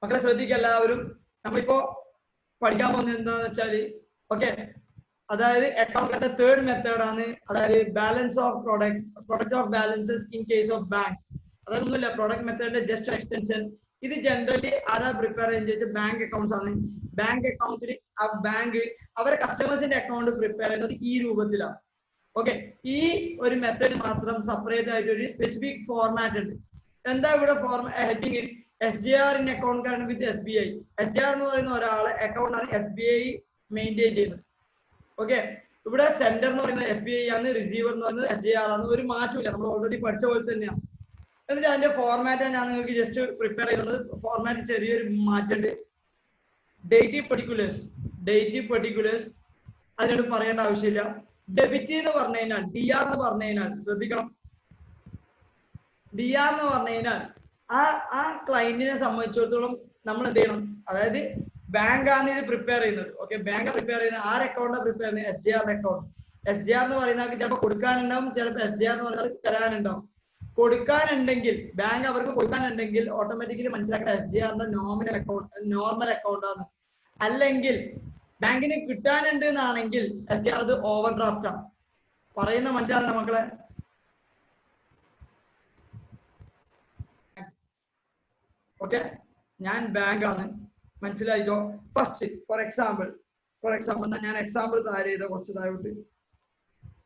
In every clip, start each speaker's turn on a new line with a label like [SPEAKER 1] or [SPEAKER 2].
[SPEAKER 1] മക്കളെ ശ്രദ്ധിക്കുക എല്ലാവരും. നമ്മളിപ്പോ പഠിക്കാൻ പോകുന്നത് എന്താന്ന് വെച്ചാല് ഓക്കെ, അതായത് അക്കൗണ്ടിന്റെ തേർഡ് മെത്തേഡാണ്, അതായത് balance of product of balances in case of banks. അതൊന്നുമില്ല, പ്രൊഡക്റ്റ് മെത്തേഡിന്റെ ജസ്റ്റ് എക്സ്റ്റൻഷൻ. ഇത് ജനറലി ആരാ പ്രിപ്പയർ ചെയ്യുന്നത് വെച്ചാൽ ബാങ്ക് അക്കൗണ്ട്സ് ആണ്. ബാങ്ക് അക്കൗണ്ട്സിൽ ആ ബാങ്ക് അവരെ കസ്റ്റമേഴ്സിന്റെ അക്കൗണ്ട് പ്രിപ്പയർ ചെയ്യുന്നത് ഈ രൂപത്തിലാണ്. ഓക്കെ, ഈ ഒരു മെത്തേഡ് മാത്രം സെപ്പറേറ്റ് ആയിട്ട് ഒരു സ്പെസിഫിക് ഫോർമാറ്റ് ഉണ്ട്. എന്താ ഇവിടെ heading? SGR in account current with SBI. SGR എന്ന് പറയുന്ന ഒരാളെ അക്കൗണ്ടാണ് SBI മെയിൻറ്റെയിൻ ചെയ്യുന്നത്. ഓക്കെ, ഇവിടെ സെൻഡർ എന്ന് പറയുന്നത് SBI ആണ്, റിസീവർ എന്ന് പറയുന്നത് SGR ആണ്. ഒരു മാറ്റമില്ല, നമ്മൾ ഓൾറെഡി പഠിച്ച പോലെ തന്നെയാണ്. എന്നിട്ട് അതിന്റെ ഫോർമാറ്റ് ഞാൻ നിങ്ങൾക്ക് ജസ്റ്റ് പ്രിപ്പയർ ചെയ്യുന്നത്. ഫോർമാറ്റ് ചെറിയൊരു മാറ്റമുണ്ട്. ഡേറ്റ് പെർട്ടിക്കുലേഴ്സ് അതിനോട് പറയേണ്ട ആവശ്യമില്ല. ഡെബിറ്റ് എന്ന് പറഞ്ഞു കഴിഞ്ഞാൽ DR എന്ന് പറഞ്ഞു കഴിഞ്ഞാൽ ശ്രദ്ധിക്കണം. DR എന്ന് പറഞ്ഞു കഴിഞ്ഞാൽ ആ ക്ലയന്റിനെ സംബന്ധിച്ചിടത്തോളം നമ്മൾ എന്ത് ചെയ്യണം? അതായത് ബാങ്കാണ് ഇത് പ്രിപ്പയർ ചെയ്യുന്നത്. ഓക്കെ, ബാങ്ക് പ്രിപ്പയർ ചെയ്യുന്നത് ആര് അക്കൗണ്ടാണ് പ്രിപ്പയർ ചെയ്യുന്നത്? SGR account. SGR എന്ന് പറയുന്നത് ചിലപ്പോൾ കൊടുക്കാനുണ്ടാവും, ചിലപ്പോൾ SGR എന്ന് പറഞ്ഞാൽ തരാനുണ്ടാവും. കൊടുക്കാനുണ്ടെങ്കിൽ ബാങ്ക് അവർക്ക് കൊടുക്കാനുണ്ടെങ്കിൽ ഓട്ടോമാറ്റിക്കലി മനസ്സിലാക്കുന്ന SGRന്റെ നോർമൽ അക്കൗണ്ട് ആണ്. അല്ലെങ്കിൽ ബാങ്കിന് കിട്ടാനുണ്ട് എന്നാണെങ്കിൽ SGR അത് ഓവർ ഡ്രാഫ്റ്റ് ആണ്. പറയുന്ന മനസ്സിലാകുന്ന മക്കളെ? ഓക്കെ, ഞാൻ ബാങ്ക് ആണ്, മനസ്സിലായിക്കോ? ഫസ്റ്റ് ഫോർ എക്സാമ്പിൾ ഞാൻ എക്സാമ്പിൾ താഴെ ചെയ്ത കുറച്ച് താഴോട്ട്.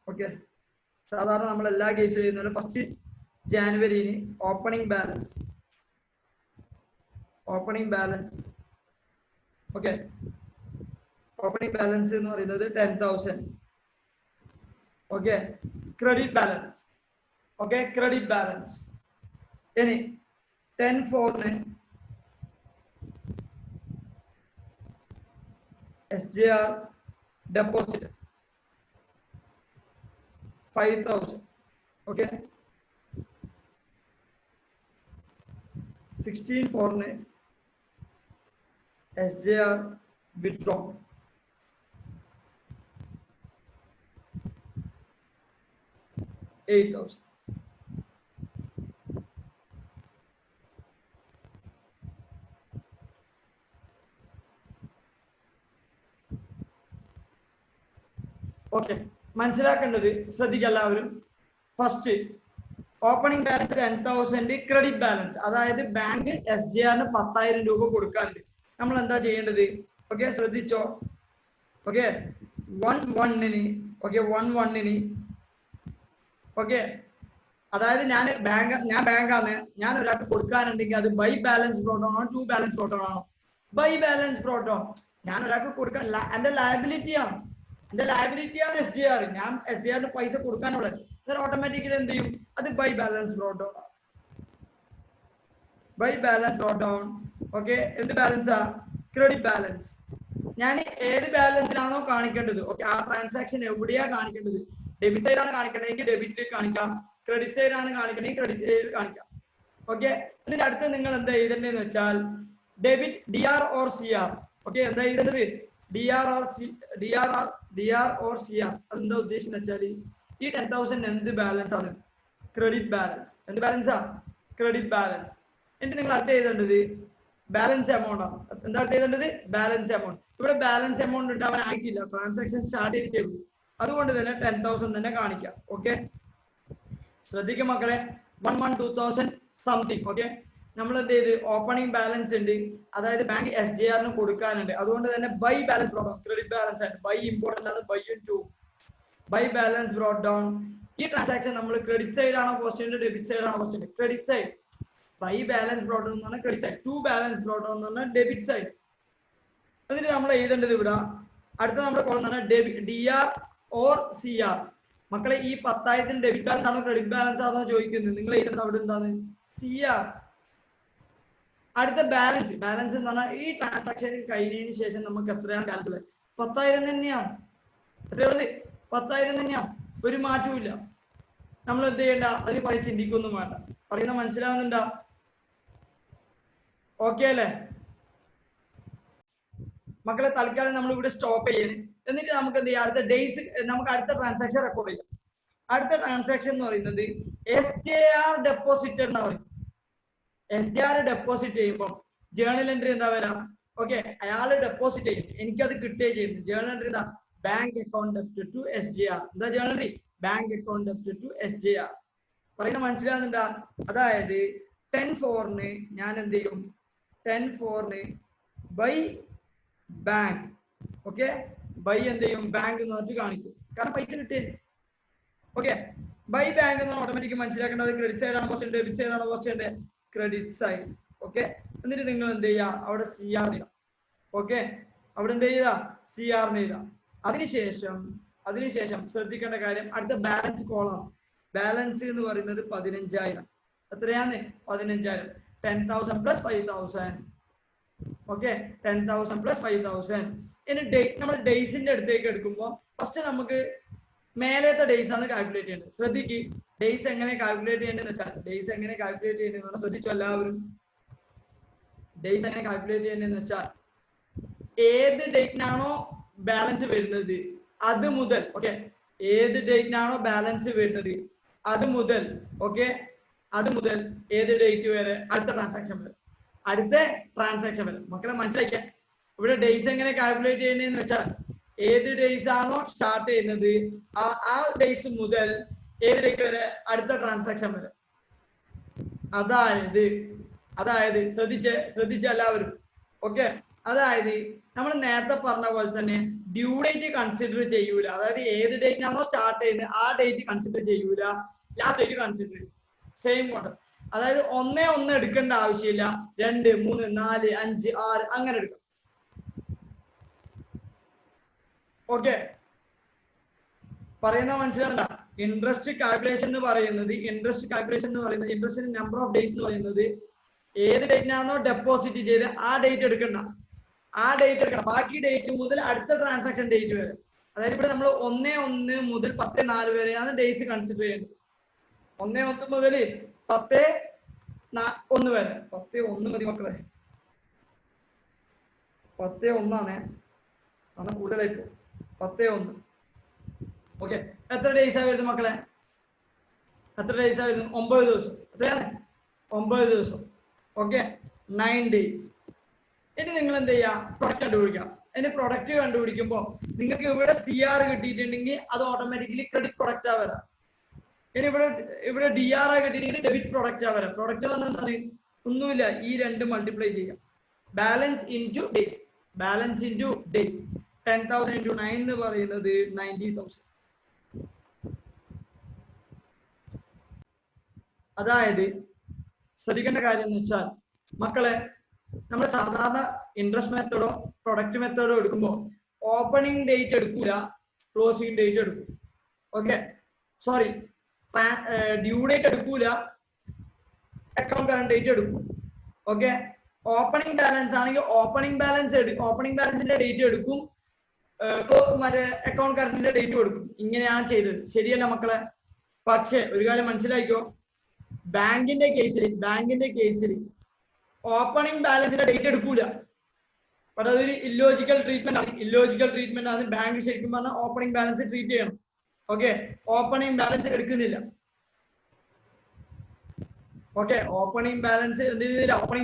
[SPEAKER 1] ഓക്കെ, സാധാരണ നമ്മൾ എല്ലാ കേസിലും ചെയ്യുന്നത് ഫസ്റ്റ് ജാനുവരിന് opening balance. Okay, opening balance എന്ന് പറയുന്നത് 10,000. Okay, credit balance. Okay, credit balance. ഇനി 10/4 SGR deposit 5,000. Okay, 16/4 SGR withdraw 8,000. Okay, മനസ്സിലാക്കേണ്ടത് ശ്രദ്ധിക്കുക എല്ലാവരും. First opening balance 10,000 credit balance, അതായത് ബാങ്ക് SGRന് 10,000 രൂപ കൊടുക്കാനുണ്ട്. നമ്മൾ എന്താ ചെയ്യേണ്ടത്? ഓക്കെ, ശ്രദ്ധിച്ചോ. ഓക്കെ, 1/1 ഓക്കെ, അതായത് ഞാൻ ബാങ്കാണ്, ഞാൻ ഒരാൾക്ക് കൊടുക്കാനുണ്ടെങ്കിൽ അത് ബൈ ബാലൻസ് ബ്രോട്ട് ഓൺ ആണോ, ടു ബാലൻസ് ബ്രോട്ട് ഓൺ ആണോ? By balance brought on. ഞാൻ ഒരാൾക്ക് കൊടുക്കാൻ എന്റെ ലയബിലിറ്റിയാണ് SGR. ഞാൻ SGRന് പൈസ കൊടുക്കാനുള്ളത്, ഓട്ടോമാറ്റിക്കലി എന്ത് ചെയ്യും? അത് by balance brought on. Okay, എന്ത് ബാലൻസാ? Credit balance. ഞാൻ ഏത് ബാലൻസിലാണോ കാണിക്കേണ്ടത്, ഓക്കെ, ആ ട്രാൻസാക്ഷൻ എവിടെയാ കാണിക്കേണ്ടത്? ഡെബിറ്റ് സൈഡ് ആണ് കാണിക്കണമെങ്കിൽ ഡെബിറ്റിൽ കാണിക്കാം, ക്രെഡിറ്റ് സൈഡ് ആണ് കാണിക്കണമെങ്കിൽ ക്രെഡിറ്റ് സൈഡിൽ കാണിക്കാം. ഓക്കെ, ഇതിന്റെ അടുത്ത് നിങ്ങൾ എന്താ എഴുതേണ്ടതെന്ന് വെച്ചാൽ debit DR or CR. Okay, എന്താ എഴുതേണ്ടത്? DR or CR. അതെന്താ ഉദ്ദേശിക്കുന്നത് വെച്ചാൽ ഈ 10,000 എന്ത് ബാലൻസ് ആണ്? Credit balance. എന്ത് ബാലൻസാ? Credit balance. എന്നിട്ട് നിങ്ങൾ അടുത്ത് എഴുതേണ്ടത് ബാലൻസ് എമൗണ്ട് ആണ്. എന്താ എഴുതേണ്ടത്? Balance amount. ഇവിടെ ബാലൻസ് എമൗണ്ട് ഉണ്ടാവാൻ ആയിട്ടില്ല, ട്രാൻസാക്ഷൻ സ്റ്റാർട്ട് ചെയ്തിട്ടേ ഉള്ളൂ. അതുകൊണ്ട് തന്നെ 10,000 തന്നെ കാണിക്കാം. ഓക്കെ, ശ്രദ്ധിക്കും മക്കളെ. 1,2,000 സംതിങ്. ഓക്കെ, നമ്മൾ എന്ത് ചെയ്ത്? ഓപ്പണിംഗ് ബാലൻസ് ഉണ്ട്, അതായത് ബാങ്ക് SGRന് കൊടുക്കാനുണ്ട്. അതുകൊണ്ട് തന്നെ by balance brought down. Credit balance ആണ്, ബൈ ഇമ്പോർട്ടന്റ് ആണ്, ബൈ ബാലൻസ് ബ്രോട്ട് ഡൗൺ. ഈ ട്രാൻസാക്ഷൻ നമ്മൾ ക്രെഡിറ്റ് സൈഡ് ആണോ ക്വസ്റ്റ്യൻ, ഡെബിറ്റ് സൈഡ് ആണോ question? Credit side. By balance brought down എന്ന് പറഞ്ഞാൽ credit side, to balance brought down എന്ന് പറഞ്ഞാൽ ഡെബിറ്റ് സൈഡ്. എന്നിട്ട് നമ്മൾ എഴുതേണ്ടത് ഇവിടെ അടുത്ത നമ്മുടെ കോളം എന്ന് പറഞ്ഞാൽ DR ഓർ CR. മക്കളെ, ഈ 10,000 ഡെബിറ്റ് ബാലൻസ് ആണോ ക്രെഡിറ്റ് ബാലൻസ് ആണോ ചോദിക്കുന്നത്? നിങ്ങൾ എഴുതുന്നത് അവിടെ എന്താണ്? CR. അടുത്ത ബാലൻസ് എന്ന് പറഞ്ഞാൽ ഈ ട്രാൻസാക്ഷൻ കഴിഞ്ഞതിന് ശേഷം നമുക്ക് എത്രയാണ് ബാലൻസ് ഉള്ളത്? 10,000 തന്നെയാണ്. എത്രയുള്ളത്? 10,000 തന്നെയാണ്, ഒരു മാറ്റവും ഇല്ല. നമ്മൾ എന്ത് ചെയ്യണ്ട? അതിന് പല ചിന്തിക്കൊന്നും വേണ്ട. പറയുന്ന മനസ്സിലാവുന്നുണ്ടോ? ഓക്കെ അല്ലേ മക്കളെ? തൽക്കാലം നമ്മൾ ഇവിടെ സ്റ്റോപ്പ് ചെയ്യുന്നത്. എന്നിട്ട് നമുക്ക് എന്ത് ചെയ്യാം? അടുത്ത ഡേയ്സ് നമുക്ക് അടുത്ത ട്രാൻസാക്ഷൻ റെക്കോർഡ് ചെയ്യാം. അടുത്ത ട്രാൻസാക്ഷൻ എന്ന് പറയുന്നത് SGR ഡെപ്പോസിറ്റ് എന്ന് പറയും. SGR ഡെപ്പോസിറ്റ് ചെയ്യുമ്പോൾ ജേണൽ എൻട്രി എന്താ വരാ? ഓക്കെ, അയാള് ഡെപ്പോസിറ്റ് ചെയ്യും, എനിക്കത് കിട്ടുകയും ചെയ്യുന്നു. ജേണൽ എൻട്രി എന്താ? Bank account debit to SJR. എന്താ journal entry? Bank account debit to SJR. പറയുന്നത് മനസ്സിലാകുന്നുണ്ടാ? അതായത് 10/4 ഞാൻ എന്ത് ചെയ്യും? 10/4 ബൈ ബാങ്ക്. ഓക്കെ, ബൈ എന്ത് ചെയ്യും? ബാങ്ക് എന്ന് പറഞ്ഞിട്ട് കാണിക്കും, കാരണം പൈസ കിട്ടിയത്. ഓക്കെ, ബൈ ബാങ്ക് എന്ന് ഓട്ടോമാറ്റിക് മനസ്സിലാക്കേണ്ടത് ക്രെഡിറ്റ് സൈഡ് ആണ് ക്വസ്റ്റ്യൻ, ഡെബിറ്റ് സൈഡ് ആണ് ക്വസ്റ്റ്യൻ, ക്രെഡിറ്റ് സൈഡ്. ഓക്കെ, എന്നിട്ട് നിങ്ങൾ എന്ത് ചെയ്യുക? അവിടെ CR എഴുതാം. ഓക്കെ, അവിടെ എന്ത് ചെയ്യുക? CR എഴുതാം. അതിനുശേഷം ശ്രദ്ധിക്കേണ്ട കാര്യം, അടുത്ത ബാലൻസ് കോളം. ബാലൻസ് എന്ന് പറയുന്നത് 15,000. എത്രയാണ്? 15,000. 10,000 പ്ലസ് 5,000. Okay, 10,000 plus 5,000. ഇനി നമ്മൾ ഡേയ്സിന്റെ അടുത്തേക്ക് എടുക്കുമ്പോൾ ഫസ്റ്റ് നമുക്ക് മേലത്തെ ഡേയ്സ് ആണ് കാൽക്കുലേറ്റ് ചെയ്യേണ്ടത്. ശ്രദ്ധിക്ക്, ഡേയ്സ് എങ്ങനെ കാൽക്കുലേറ്റ് ചെയ്യേണ്ടതെന്ന് വെച്ചാൽ ശ്രദ്ധിച്ചു എല്ലാവരും. ഡേയ്സ് എങ്ങനെ കാൽക്കുലേറ്റ് ചെയ്യേണ്ടതെന്ന് വെച്ചാൽ ഏത് ഡേറ്റിനാണോ ബാലൻസ് വരുന്നത് അത് മുതൽ, ഓക്കെ, ഏത് ഡേറ്റിനാണോ ബാലൻസ് വരുന്നത് അത് മുതൽ, ഓക്കെ, അത് മുതൽ ഏത് ഡേറ്റ് വരെ? അടുത്ത ട്രാൻസാക്ഷൻ വരെ. മക്കളെ മനസ്സിലാക്കിയാൽ ഇവിടെ ഡേയ്സ് എങ്ങനെ കാൽക്കുലേറ്റ് ചെയ്യുന്നതെന്ന് വെച്ചാൽ ഏത് ഡേയ്സ് ആണോ സ്റ്റാർട്ട് ചെയ്യുന്നത് ആ ഡേയ്സ് മുതൽ ഏത് ഡേറ്റ് വരെ? അടുത്ത ട്രാൻസാക്ഷൻ വരെ. അതായത് ശ്രദ്ധിച്ച എല്ലാവരും. ഓക്കെ, അതായത് നമ്മൾ നേരത്തെ പറഞ്ഞ പോലെ തന്നെ ഡ്യൂ ഡേറ്റ് കൺസിഡർ ചെയ്യൂല. അതായത് ഏത് ഡേറ്റിനാണോ സ്റ്റാർട്ട് ചെയ്യുന്നത് ആ ഡേറ്റ് കൺസിഡർ ചെയ്യൂല, ലാസ്റ്റ് ഡേറ്റ് കൺസിഡർ ചെയ്യും. Same concept. അതായത് 1 എടുക്കേണ്ട ആവശ്യമില്ല, 2, 3, 4, 5, 6 അങ്ങനെ എടുക്കാം. ഓക്കെ, പറയുന്ന മനസ്സിലാകണ്ട? ഇൻട്രസ്റ്റ് കാൽക്കുലേഷൻ എന്ന് പറയുന്നത് ഇൻട്രസ്റ്റിന് നമ്പർ ഓഫ് ഡേയ്സ് എന്ന് പറയുന്നത് ഏത് ഡേറ്റിനാണോ ഡെപ്പോസിറ്റ് ചെയ്ത് ആ ഡേറ്റ് എടുക്കണ്ട, ബാക്കി ഡേറ്റ് മുതൽ അടുത്ത ട്രാൻസാക്ഷൻ ഡേറ്റ് വരെ. അതായത് ഇവിടെ നമ്മൾ 1 മുതൽ 10/4 വരെയാണ് ഡേയ്സ് കൺസിഡർ ചെയ്യുന്നത്. 1 മുതൽ 10/1 വരെ. 10/1 മതി മക്കളെ, 10/1 ആണ് കൂടുതലായി പോകും. 10/1. ഓക്കെ, എത്ര ഡേയ്സ് ആ വരുന്നത് മക്കളെ? 9 ദിവസം. എത്രയാണ്? 9 ദിവസം. Okay, 9 days. ഇനി നിങ്ങൾ എന്ത് ചെയ്യുക? പ്രൊഡക്റ്റ് കണ്ടുപിടിക്കാം. ഇനി പ്രൊഡക്റ്റ് കണ്ടുപിടിക്കുമ്പോൾ നിങ്ങൾക്ക് ഇവിടെ CR കിട്ടിയിട്ടുണ്ടെങ്കിൽ അത് ഓട്ടോമാറ്റിക്കലി ക്രെഡിറ്റ് പ്രൊഡക്റ്റാ വരാം. ഇനി ഇവിടെ DR കിട്ടിയിട്ടുണ്ടെങ്കിൽ ഡെബിറ്റ് പ്രൊഡക്റ്റാ വരാം. പ്രൊഡക്റ്റ് എന്താണ്? ഒന്നുമില്ല, ഈ 2 മൾട്ടിപ്ലൈ ചെയ്യാം. Balance into days. 10,000 into 9 എന്ന് പറയുന്നത് 90,000. അതായത് ശ്രദ്ധിക്കേണ്ട കാര്യം എന്ന് വെച്ചാൽ മക്കളെ, നമ്മൾ സാധാരണ ഇൻട്രസ്റ്റ് മെത്തേഡോ പ്രൊഡക്റ്റ് മെത്തേഡോ എടുക്കുമ്പോൾ ഓപ്പണിംഗ് ഡേറ്റ് എടുക്കൂല, ക്ലോസിംഗ് ഡേറ്റ് എടുക്കും. ഓക്കെ, സോറി, ഡ്യൂ ഡേറ്റ് എടുക്കൂല, അക്കൗണ്ട് കറണ്ട് ഡേറ്റ് എടുക്കും. ഓക്കെ, ഓപ്പണിംഗ് ബാലൻസ് ആണെങ്കിൽ ഓപ്പണിംഗ് ബാലൻസിന്റെ ഡേറ്റ് എടുക്കും, മറ്റേ അക്കൗണ്ട് കറണ്ടിന്റെ ഡേറ്റ് കൊടുക്കും. ഇങ്ങനെയാണ് ചെയ്തത്. ശരിയല്ല മക്കളെ? പക്ഷേ ഒരു കാര്യം മനസ്സിലാക്കിയോ, ബാങ്കിന്റെ കേസിൽ ഓപ്പണിംഗ് ബാലൻസിന്റെ ഡേറ്റ് എടുക്കൂല. പക്ഷെ അതൊരു ഇല്ലോജിക്കൽ ട്രീറ്റ്മെന്റ് ആണ്. ബാങ്ക് ശരിക്കും പറഞ്ഞാൽ ഓപ്പണിംഗ് ബാലൻസ് ട്രീറ്റ് ചെയ്യണം. ഓക്കെ, ഓപ്പണിംഗ് ബാലൻസ് എടുക്കുന്നില്ല. ഓക്കെ, ഓപ്പണിംഗ്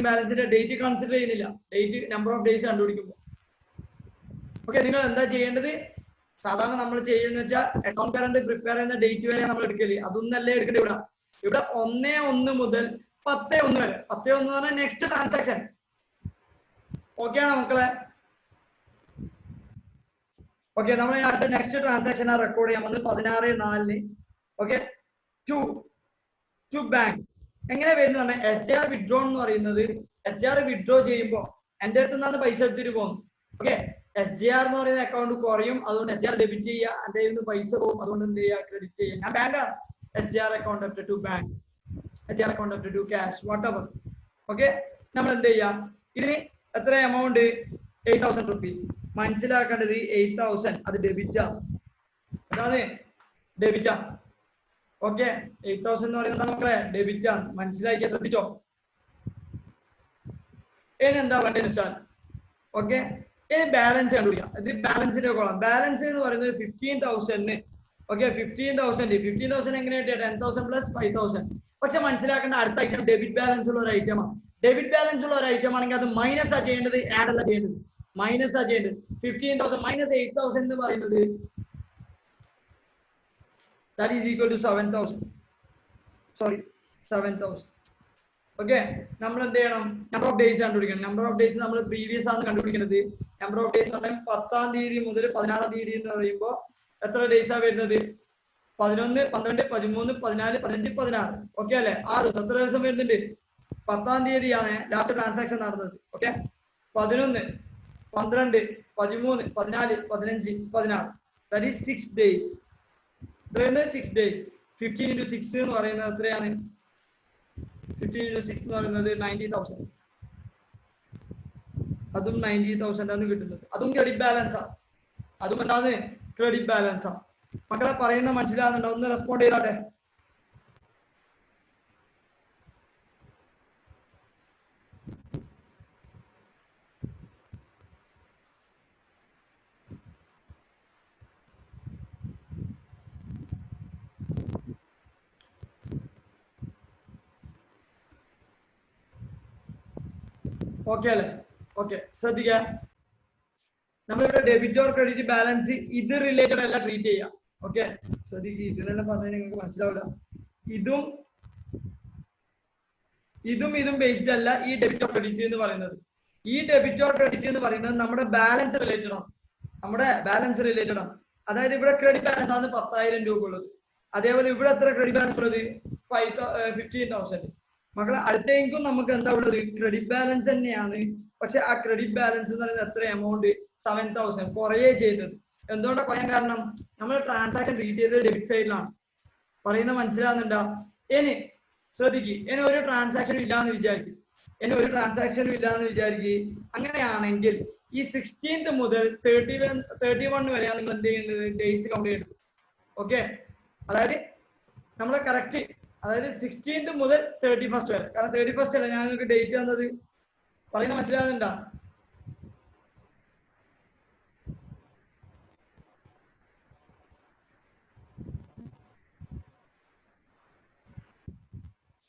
[SPEAKER 1] ബാലൻസിന്റെ ഡേറ്റ് കൺസിഡർ ചെയ്യുന്നില്ല, ഡേറ്റ് നമ്പർ ഓഫ് ഡേയ്സ് കണ്ടുപിടിക്കുമ്പോൾ. ഓക്കെ, നിങ്ങൾ എന്താ ചെയ്യേണ്ടത്? സാധാരണ നമ്മൾ ചെയ്യുന്ന വെച്ചാൽ അക്കൗണ്ട് കറണ്ട് പ്രിപ്പയർ ചെയ്യുന്ന ഡേറ്റ് വരെ നമ്മൾ എടുക്കല്. അതൊന്നല്ലേ എടുക്കേണ്ടത്. ഇവിടെ 1 മുതൽ 10/1 വരെ. 10/1 എന്ന് പറഞ്ഞാൽ നെക്സ്റ്റ് ട്രാൻസാക്ഷൻ. ഓക്കെ ആണോ മക്കളെ? ഓക്കെ, നമ്മൾ അടുത്ത നെക്സ്റ്റ് ട്രാൻസാക്ഷൻ റെക്കോർഡ് ചെയ്യാൻ വന്നത് 16/4. Okay, to bank. എങ്ങനെ വരുന്നത്? SJR വിഡ്രോ എന്ന് പറയുന്നത്, SJR വിഡ്രോ ചെയ്യുമ്പോൾ എന്റെ അടുത്ത് നിന്നാണ് പൈസ എടുത്തിട്ട് പോകുന്നത്. ഓക്കെ, SJR എന്ന് പറയുന്ന അക്കൗണ്ട് കുറയും, അതുകൊണ്ട് SJR ഡെബിറ്റ് ചെയ്യുക, എന്റെ കയ്യിൽ നിന്ന് പൈസ പോകും, അതുകൊണ്ട് എന്ത് ചെയ്യുക? ക്രെഡിറ്റ് ചെയ്യുക. ഞാൻ ബാങ്കാണ്. SJR account to bank, SJR account to cash, whatever. Okay, നമ്മൾ എന്ത് ചെയ്യാം? ഇതിന് എത്ര എമൗണ്ട്? 8,000 rupees. മനസ്സിലാക്കേണ്ടത് 8,000 അത് ഡെബിറ്റാ, അതാണ് ഡെബിറ്റാ. ഓക്കെ, 8,000 എന്ന് പറയുന്നത് മക്കളെ ഡെബിറ്റാ. മനസ്സിലാക്കിയാൽ ശ്രദ്ധിച്ചോ. ഇനി എന്താ വേണ്ടതെന്ന് വെച്ചാൽ, ഓക്കെ, ഇനി ബാലൻസ് കണ്ടുപിടിക്കാം. ഇത് ബാലൻസിന്റെ കോളം. ബാലൻസ് എന്ന് പറയുന്നത് 15,000. ഓക്കെ, 15,000 എങ്ങനെ കിട്ടിയ? 10,000 പ്ലസ് 5,000. പക്ഷെ മനസ്സിലാക്കേണ്ട അടുത്ത ഐറ്റം ഡെബിറ്റ് ബാലൻസ് ഉള്ള ഒരു ഐറ്റമാണ്. ഡെബിറ്റ് ബാലൻസ് ഉള്ള ഒരു ഐറ്റം ആണെങ്കിൽ അത് മൈനസ് ആ ചെയ്യേണ്ടത്, ആഡ് അല്ല ചെയ്യേണ്ടത്, മൈനസ് ആ ചെയ്യേണ്ടത്. 15,000 മൈനസ് 8,000 എന്ന് പറയുന്നത് that is equal to 7,000. Sorry, 7,000. Okay, നമ്മൾ എന്ത് ചെയ്യണം? നമ്പർ ഓഫ് ഡേയ്സ് കണ്ടുപിടിക്കണം. നമ്പർ ഓഫ് ഡേയ്സ് നമ്മൾ പ്രീവിയസ് ആണ് കണ്ടുപിടിക്കുന്നത്. നമ്പർ ഓഫ് ഡേയ്സ് എന്ന് പറഞ്ഞാൽ 10-ാം തീയതി മുതൽ 16-ാം തീയതി എന്ന് പറയുമ്പോൾ എത്ര ഡേയ്സ് ആ വരുന്നത്? 11, 12, 13, 14, 15, 16. ഓക്കെ അല്ലെ? 6 എത്ര ദിവസം വരുന്നുണ്ട്? 10-ാം തീയതിയാണ് ലാസ്റ്റ് ട്രാൻസാക്ഷൻ നടന്നത്. Okay, 11, 12, 13, 14, 15, 16. That is 6 days. 6 days. 15 into 6 എന്ന് പറയുന്നത് എത്രയാണ്? 15 into 6 എന്ന് പറയുന്നത് 90,000. അതും 90,000 ആണ് കിട്ടുന്നത്. അതും ക്രെഡിറ്റ് ബാലൻസ് ആണ്. അതും എന്താണ്? ക്രെഡിറ്റ് ബാലൻസ് ആണ്. മക്കളെ പറയുന്ന മനസ്സിലാകുന്നുണ്ടോ? ഒന്ന് റെസ്പോണ്ട് ചെയ്താട്ടെ. ഓക്കെ അല്ലേ? ഓക്കെ, ശ്രദ്ധിക്കുക. നമ്മളിവിടെ ഡെബിറ്റ് ഓർ ക്രെഡിറ്റ് ബാലൻസ് ഇത് റിലേറ്റഡ് അല്ല ട്രീറ്റ് ചെയ്യാം. ഓക്കെ, ശ്രദ്ധിക്കുക. ഇതിനെല്ലാം പറഞ്ഞാൽ നിങ്ങൾക്ക് മനസ്സിലാവില്ല. ഇതും ബേസ്ഡ് അല്ല ഈ ഡെബിറ്റ് ഓർ ക്രെഡിറ്റ് എന്ന് പറയുന്നത്. ഈ ഡെബിറ്റ് ഓർ ക്രെഡിറ്റ് എന്ന് പറയുന്നത് നമ്മുടെ ബാലൻസ് റിലേറ്റഡ് ആണ്. നമ്മുടെ ബാലൻസ് റിലേറ്റഡ് ആണ്. അതായത് ഇവിടെ ക്രെഡിറ്റ് ബാലൻസ് ആണ് 10,000 രൂപ ഉള്ളത്. അതേപോലെ ഇവിടെ എത്ര ക്രെഡിറ്റ് ബാലൻസ് ഉള്ളത്? 15,000. മക്കളെ അടുത്തേക്കും നമുക്ക് എന്താ ഉള്ളത്? ക്രെഡിറ്റ് ബാലൻസ് തന്നെയാണ്. പക്ഷെ ആ ക്രെഡിറ്റ് ബാലൻസ് എന്ന് പറയുന്നത് എത്ര എമൗണ്ട്? 7,000 കുറയേ ചെയ്തത്. എന്തുകൊണ്ടാണ് കുറയാൻ കാരണം? നമ്മൾ ട്രാൻസാക്ഷൻ ട്രീറ്റ് ചെയ്തത് ഡെബിറ്റ് സൈഡിലാണ്. പറയുന്നത് മനസ്സിലാകുന്നുണ്ടോ? ഇനി ശ്രദ്ധിക്കുക. ഇനി ഒരു ട്രാൻസാക്ഷനും ഇല്ലാന്ന് വിചാരിക്കുക. അങ്ങനെയാണെങ്കിൽ ഈ 16th മുതൽ 31 വരെയാണ് നിങ്ങൾ എന്ത് ചെയ്യുന്നത്? ഡേയ്സ് കൗണ്ട് ചെയ്യുന്നത്. ഓക്കെ, അതായത് നമ്മളെ കറക്റ്റ്, അതായത് 16th മുതൽ 31st വരെ. കാരണം 31st അല്ല ഞാൻ നിങ്ങൾക്ക് ഡേറ്റ് തന്നത്. പറയുന്ന മനസ്സിലാകുന്നുണ്ടോ?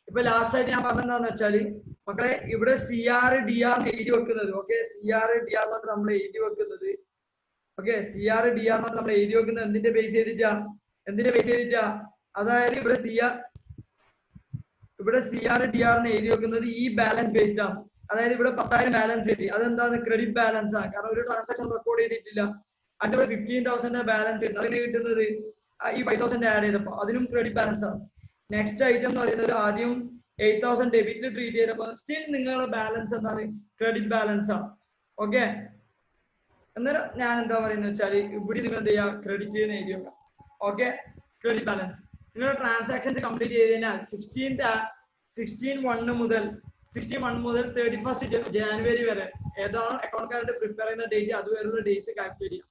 [SPEAKER 1] ഇപ്പൊ ലാസ്റ്റ് ആയിട്ട് ഞാൻ പറഞ്ഞെന്താന്ന് വെച്ചാല് മക്കളെ ഇവിടെ CR/DR എഴുതി വെക്കുന്നത്. ഓക്കെ, CR/DR നമ്മൾ എഴുതി വെക്കുന്നത്. ഓക്കെ, CR/DR നമ്മൾ എഴുതി വെക്കുന്നത് എന്തിന്റെ ബേസ് ചെയ്തിട്ടാ? അതായത് ഇവിടെ CR/DR എഴുതി വെക്കുന്നത് ഈ ബാലൻസ് ബേസ്ഡ് ആണ്. അതായത് ഇവിടെ 10,000 ബാലൻസ് കിട്ടി. അതെന്താണ്? ക്രെഡിറ്റ് ബാലൻസ് ആണ്. കാരണം ഒരു ട്രാൻസാക്ഷൻ റെക്കോർഡ് ചെയ്തിട്ടില്ല. അതിന്റെ 15,000 ബാലൻസ് കിട്ടും. അതിന് കിട്ടുന്നത് ഈ 5,000 ആഡ് ചെയ്തപ്പോ അതിനും ക്രെഡിറ്റ് ബാലൻസ് ആണ്. നെക്സ്റ്റ് ഐറ്റം എന്ന് പറയുന്നത് ആദ്യം 8,000 ഡെബിറ്റിൽ ട്രീറ്റ് ചെയ്തപ്പോൾ സ്റ്റിൽ നിങ്ങളുടെ ബാലൻസ് എന്താണ്? ക്രെഡിറ്റ് ബാലൻസ് ആണ്. ഓക്കെ, അന്നേരം ഞാൻ എന്താ പറയുന്നത് വെച്ചാല് ഇവിടെ നിങ്ങൾ എന്ത് ചെയ്യുക? ക്രെഡിറ്റ് എഴുതി വെക്കാം. Okay, credit balance. നിങ്ങൾ ട്രാൻസാക്ഷൻസ് കംപ്ലീറ്റ് ചെയ്ത് കഴിഞ്ഞാൽ 16/1 മുതൽ 31st ജനുവരി വരെ ഏതാണോ അക്കൗണ്ട് കാർഡ് പ്രിപ്പയർ ചെയ്യുന്ന ഡേറ്റ് അതുവരെയുള്ള ഡേയ്സ് കാൽക്കുലേറ്റ് ചെയ്യാം.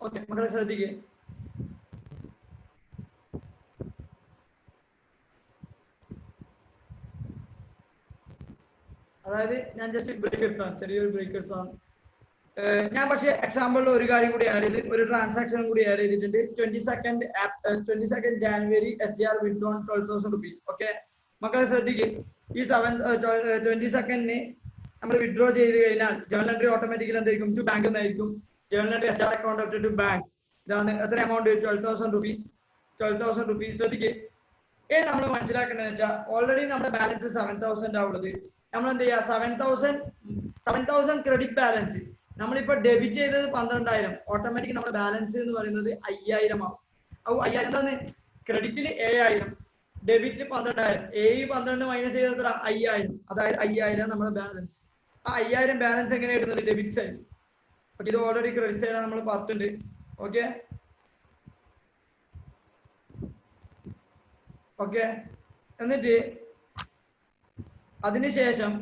[SPEAKER 1] ഓക്കെ മക്കളെ ശ്രദ്ധിക്കുക. അതായത് ഞാൻ ജസ്റ്റ് ബ്രേക്ക് എടുത്താണ്, ചെറിയൊരു ബ്രേക്ക് എടുത്താണ്. ഞാൻ പക്ഷേ എക്സാമ്പിളിൽ ഒരു കാര്യം കൂടി ആഡ് ചെയ്ത്, ഒരു ട്രാൻസാക്ഷൻ കൂടി ആഡ് ചെയ്തിട്ടുണ്ട്. 22nd January SDR withdrawn 12,000 rupees. Okay മക്കളെ ശ്രദ്ധിക്കും. ഈ 22nd നമ്മൾ വിഡ്രോ ചെയ്ത് കഴിഞ്ഞാൽ ജേർണൽ എൻട്രി ഓട്ടോമാറ്റിക്കലി എന്തായിരിക്കും? ടു ബാങ്ക് എന്നായിരിക്കും. Journal entry SDR account to bank. ഇതാണ് എത്ര എമൗണ്ട്? 12,000 rupees. 12,000 rupees. ശ്രദ്ധിക്കുക. നമ്മൾ മനസ്സിലാക്കേണ്ടതെന്ന് വെച്ചാൽ ഓൾറെഡി നമ്മുടെ ബാലൻസ് 7,000 ആവുള്ളത്. നമ്മൾ എന്ത് ചെയ്യുക? 7,000 ക്രെഡിറ്റ് ബാലൻസ് നമ്മളിപ്പോ ഡെബിറ്റ് ചെയ്തത് 12,000. ഓട്ടോമാറ്റിക് നമ്മുടെ ബാലൻസ് എന്ന് പറയുന്നത് 5,000 ആവും. 5,000 എന്താണ്? ക്രെഡിറ്റിന് 7,000, ഡെബിറ്റിന് 12,000. 12 മൈനസ് ചെയ്ത് എത്ര? 5,000. അതായത് 5,000 നമ്മുടെ ബാലൻസ്. ആ 5,000 ബാലൻസ് എങ്ങനെ ഇടുന്നത്? Debit side. ഓക്കെ, ഇത് ഓൾറെഡി ക്രെഡിറ്റ് സൈഡ് നമ്മൾ പറഞ്ഞിട്ടുണ്ട്. ഓക്കെ ഓക്കെ എന്നിട്ട് അതിനുശേഷം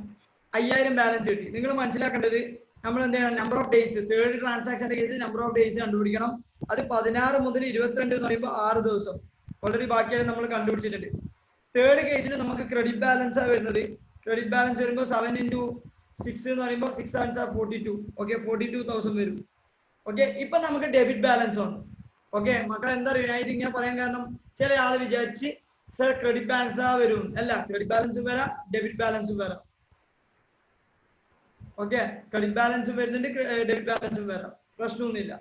[SPEAKER 1] 5,000 ബാലൻസ് കിട്ടി. നിങ്ങൾ മനസ്സിലാക്കേണ്ടത് നമ്മൾ എന്ത് ചെയ്യണം? നമ്പർ ഓഫ് ഡേയ്സ്, തേർഡ് ട്രാൻസാക്ഷന്റെ കേസിൽ നമ്പർ ഓഫ് ഡേയ്സ് കണ്ടുപിടിക്കണം. അത് 16 മുതൽ 22 എന്ന് പറയുമ്പോൾ 6 ദിവസം. ഓൾറെഡി ബാക്കിയാണ് നമ്മൾ കണ്ടുപിടിച്ചിട്ടുണ്ട്. തേർഡ് കേസിൽ നമുക്ക് ക്രെഡിറ്റ് ബാലൻസ് ആണ് വരുന്നത്. ക്രെഡിറ്റ് ബാലൻസ് വരുമ്പോൾ 7 into 6 എന്ന് പറയുമ്പോൾ 6 7s are 42. ഓക്കെ 42,000 വരും. ഓക്കെ ഇപ്പൊ നമുക്ക് ഡെബിറ്റ് ബാലൻസ് ആണ്. ഓക്കെ മക്കൾ എന്താ അറിയാം ഞാൻ ഇതിങ്ങനെ പറയാൻ കാരണം ചില ആൾ വിചാരിച്ച് സർ ക്രെഡിറ്റ് ബാലൻസ് ആ വരും. അല്ല, ക്രെഡിറ്റ് ബാലൻസും വരാം, ഡെബിറ്റ് ബാലൻസും വരാം. ഓക്കെ ക്രെഡിറ്റ് ബാലൻസും വരുന്നുണ്ട്, ഡെബിറ്റ് ബാലൻസും വരാം, പ്രശ്നമൊന്നുമില്ല.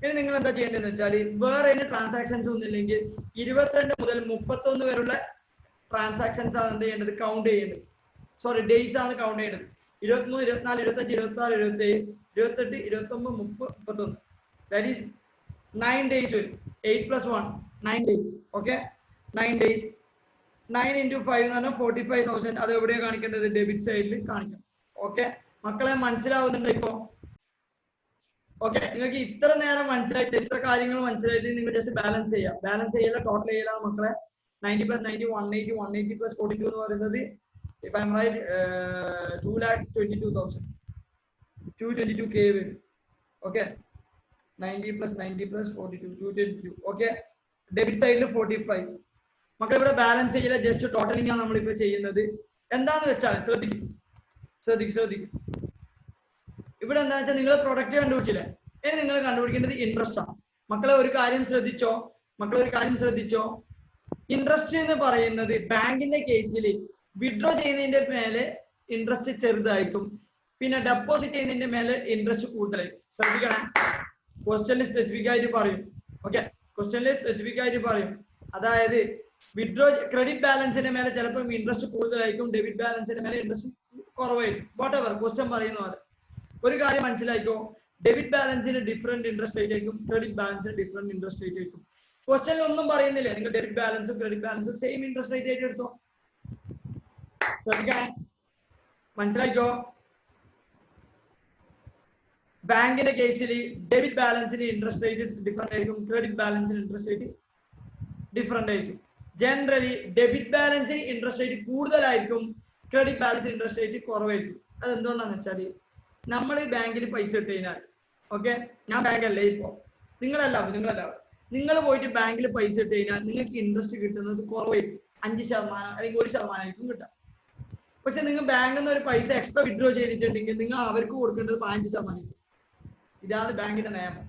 [SPEAKER 1] ഇനി നിങ്ങൾ എന്താ ചെയ്യേണ്ടതെന്ന് വെച്ചാൽ വേറെ അതിന് ട്രാൻസാക്ഷൻസ് ഒന്നുമില്ലെങ്കിൽ 22 മുതൽ 31 വരെയുള്ള ട്രാൻസാക്ഷൻസ് ആണ് എന്ത് ചെയ്യേണ്ടത്? കൗണ്ട് ചെയ്യേണ്ടത്. സോറി ഡേയ്സ് ആണ് കൗണ്ട് ചെയ്യേണ്ടത്. 23, 24, 25, 26, 27, 28, 29, 30, 31. ദാറ്റ് ഈസ് 9 days വരും. 8 + 1 9 days. Okay 9 days. 9 into 5 എന്ന് പറഞ്ഞാൽ 45,000. അത് എവിടെയാണ് കാണിക്കേണ്ടത്? ഡെബിറ്റ് സൈഡിൽ കാണിക്കണം. ഓക്കെ മക്കളെ മനസ്സിലാവുന്നുണ്ട് ഇപ്പോ? ഓക്കെ നിങ്ങൾക്ക് ഇത്ര നേരം മനസ്സിലായിട്ട്, ഇത്ര കാര്യങ്ങൾ മനസ്സിലായിട്ട് നിങ്ങൾ ജസ്റ്റ് ബാലൻസ് ചെയ്യുക. ബാലൻസ് ചെയ്യല, ടോട്ടൽ ചെയ്യല മക്കളെ. 90 + 90 180, 180 + 42 എന്ന് പറയുന്നത് if I am right 2,22,000, 222k വരും. ഓക്കെ 90 + 90 + 42 222. ഓക്കെ ഡെബിറ്റ് സൈഡിൽ 45. മക്കൾ ഇവിടെ ബാലൻസ് ചെയ്യില്ല, ജസ്റ്റ് ടോട്ടലിംഗ് ആണ് നമ്മളിപ്പോ ചെയ്യുന്നത്. എന്താന്ന് വെച്ചാൽ ശ്രദ്ധിക്കും. ഇവിടെ എന്താ വെച്ചാൽ നിങ്ങൾ പ്രൊഡക്റ്റ് കണ്ടുപിടിച്ചില്ലേ, ഇനി നിങ്ങൾ കണ്ടുപിടിക്കേണ്ടത് ഇൻട്രസ്റ്റ് ആണ്. മക്കളെ ഒരു കാര്യം ശ്രദ്ധിച്ചോ, ഇൻട്രസ്റ്റ് എന്ന് പറയുന്നത് ബാങ്കിന്റെ കേസിൽ വിഡ്രോ ചെയ്യുന്നതിന്റെ മേലെ ഇൻട്രസ്റ്റ് ചെറുതായിരിക്കും, പിന്നെ ഡെപ്പോസിറ്റ് ചെയ്യുന്നതിന്റെ മേലെ ഇൻട്രസ്റ്റ് കൂടുതലായിരിക്കും. ശ്രദ്ധിക്കണം, ക്വസ്റ്റ്യനിൽ സ്പെസിഫിക് ആയിട്ട് പറയും. ഓക്കെ ക്വസ്റ്റ്യനിൽ സ്പെസിഫിക് ആയിട്ട് പറയും. അതായത് വിഡ്രോ ക്രെഡിറ്റ് ബാലൻസിന്റെ മേലെ ചിലപ്പോൾ ഇൻട്രസ്റ്റ് കൂടുതലായിരിക്കും, ഡെബിറ്റ് ബാലൻസിന്റെ മേലെ ഇൻട്രസ്റ്റ് കുറവായിരിക്കും. വാട്ട് എവർ ക്വസ്റ്റ്യൻ പറയുന്ന പോലെ ഒരു കാര്യം മനസ്സിലാക്കോ, ഡെബിറ്റ് ബാലൻസിന് ഡിഫറെന്റ് ഇൻട്രസ്റ്റ് റേറ്റ് ആയിരിക്കും, ക്രെഡിറ്റ് ബാലൻസിന് ഡിഫറെന്റ് ഇൻട്രസ്റ്റ് റേറ്റ് ആയിരിക്കും. ക്വസ്റ്റ്യനിൽ ഒന്നും പറയുന്നില്ല, നിങ്ങൾ ഡെബിറ്റ് ബാലൻസും ക്രെഡിറ്റ് ബാലൻസും സെയിം ഇൻട്രസ്റ്റ് റേറ്റ് ആയിട്ട് എടുത്തോ. ശ്രദ്ധിക്കണേ, മനസ്സിലാക്കോ? ബാങ്കിന്റെ കേസിൽ ഡെബിറ്റ് ബാലൻസിന് ഇൻട്രസ്റ്റ് റേറ്റ് ഡിഫറെന്റ് ആയിരിക്കും, ക്രെഡിറ്റ് ബാലൻസിന് ഇൻട്രസ്റ്റ് റേറ്റ് ഡിഫറെന്റ് ആയിരിക്കും. ജനറലി ഡെബിറ്റ് ബാലൻസിന് ഇൻട്രസ്റ്റ് റേറ്റ് കൂടുതലായിരിക്കും, ക്രെഡിറ്റ് ബാലൻസിന് ഇൻട്രസ്റ്റ് റേറ്റ് കുറവായിരിക്കും. അത് എന്തുകൊണ്ടാണെന്ന് വെച്ചാൽ നമ്മൾ ബാങ്കിൽ പൈസ ഇട്ട് കഴിഞ്ഞാൽ, ഓക്കെ ഞാൻ ബാങ്കല്ലേ ഇപ്പോ, നിങ്ങളെല്ലാവരും നിങ്ങൾ പോയിട്ട് ബാങ്കിൽ പൈസ ഇട്ട് കഴിഞ്ഞാൽ നിങ്ങൾക്ക് ഇൻട്രസ്റ്റ് കിട്ടുന്നത് കുറവായിരിക്കും, 5% അല്ലെങ്കിൽ 1% ആയിരിക്കും കിട്ടുക. പക്ഷെ നിങ്ങൾ ബാങ്കിൽ നിന്ന് ഒരു പൈസ എക്സ്ട്രാ വിഡ്രോ ചെയ്തിട്ടുണ്ടെങ്കിൽ നിങ്ങൾ അവർക്ക് കൊടുക്കേണ്ടത് 15%. ഇതാണ് ബാങ്കിന്റെ നിയമം.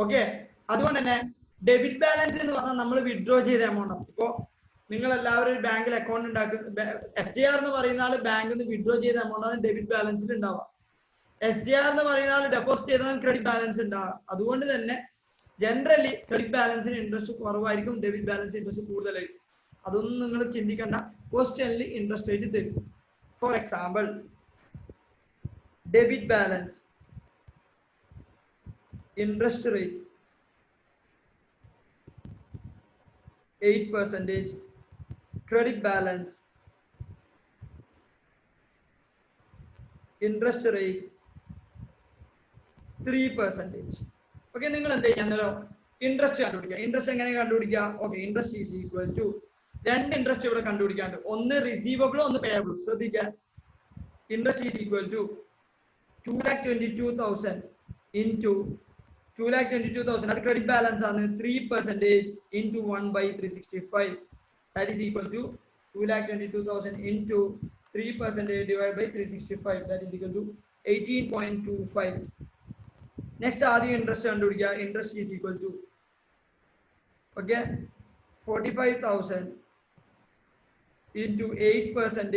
[SPEAKER 1] ഓക്കെ അതുകൊണ്ട് തന്നെ ഡെബിറ്റ് ബാലൻസ് എന്ന് പറഞ്ഞാൽ നമ്മൾ വിഡ്രോ ചെയ്ത എമൗണ്ട് ആണ്. ഇപ്പോ നിങ്ങൾ എല്ലാവരും ഒരു ബാങ്കിൽ അക്കൗണ്ട് ഉണ്ടാക്കുന്ന SDR എന്ന് പറയുന്ന ആൾ ബാങ്കിൽ നിന്ന് വിഡ്രോ ചെയ്ത എമൗണ്ട് ആണ് ഡെബിറ്റ് ബാലൻസിൽ ഉണ്ടാവുക. SDR എന്ന് പറയുന്ന ആൾ ഡെപ്പോസിറ്റ് ചെയ്താൽ ക്രെഡിറ്റ് ബാലൻസ് ഉണ്ടാവുക. അതുകൊണ്ട് തന്നെ ജനറലി ക്രെഡിറ്റ് ബാലൻസിന് ഇൻട്രസ്റ്റ് കുറവായിരിക്കും, ഡെബിറ്റ് ബാലൻസ് ഇൻട്രസ്റ്റ് കൂടുതലായിരിക്കും. അതൊന്നും നിങ്ങൾ ചിന്തിക്കേണ്ട, ക്വസ്റ്റ്യനിൽ ഇൻട്രസ്റ്റ് റേറ്റ് തരും. For example debit balance interest rate 8%, credit balance interest rate 3%. Okay നിങ്ങൾ എന്ത് ചെയ്യാന്നല്ലോ, ഇൻട്രസ്റ്റ് കണ്ടുപിടിക്കുക. ഇൻട്രസ്റ്റ് എങ്ങനെ കണ്ടുപിടിക്കുക? Okay interest is equal to, രണ്ട് ഇൻട്രസ്റ്റ് ഇവിടെ കണ്ടുപിടിക്കാണ്ട്, ഒന്ന് റിസീവബിൾ, ഒന്ന് പേയബിൾ. ശ്രദ്ധിക്കുക, interest is equal to 2,22,000 into 2,22,000 അത് ക്രെഡിറ്റ് ബാലൻസ് ആണ്. 3% into 1/365 that is equal to 2,22,000 into 3% divided by 365 that is equal to 18.25. Next ആദ്യം ഇൻട്രസ്റ്റ് കണ്ടുപിടിക്കുക. Interest is equal to okay 45,000 into 8%.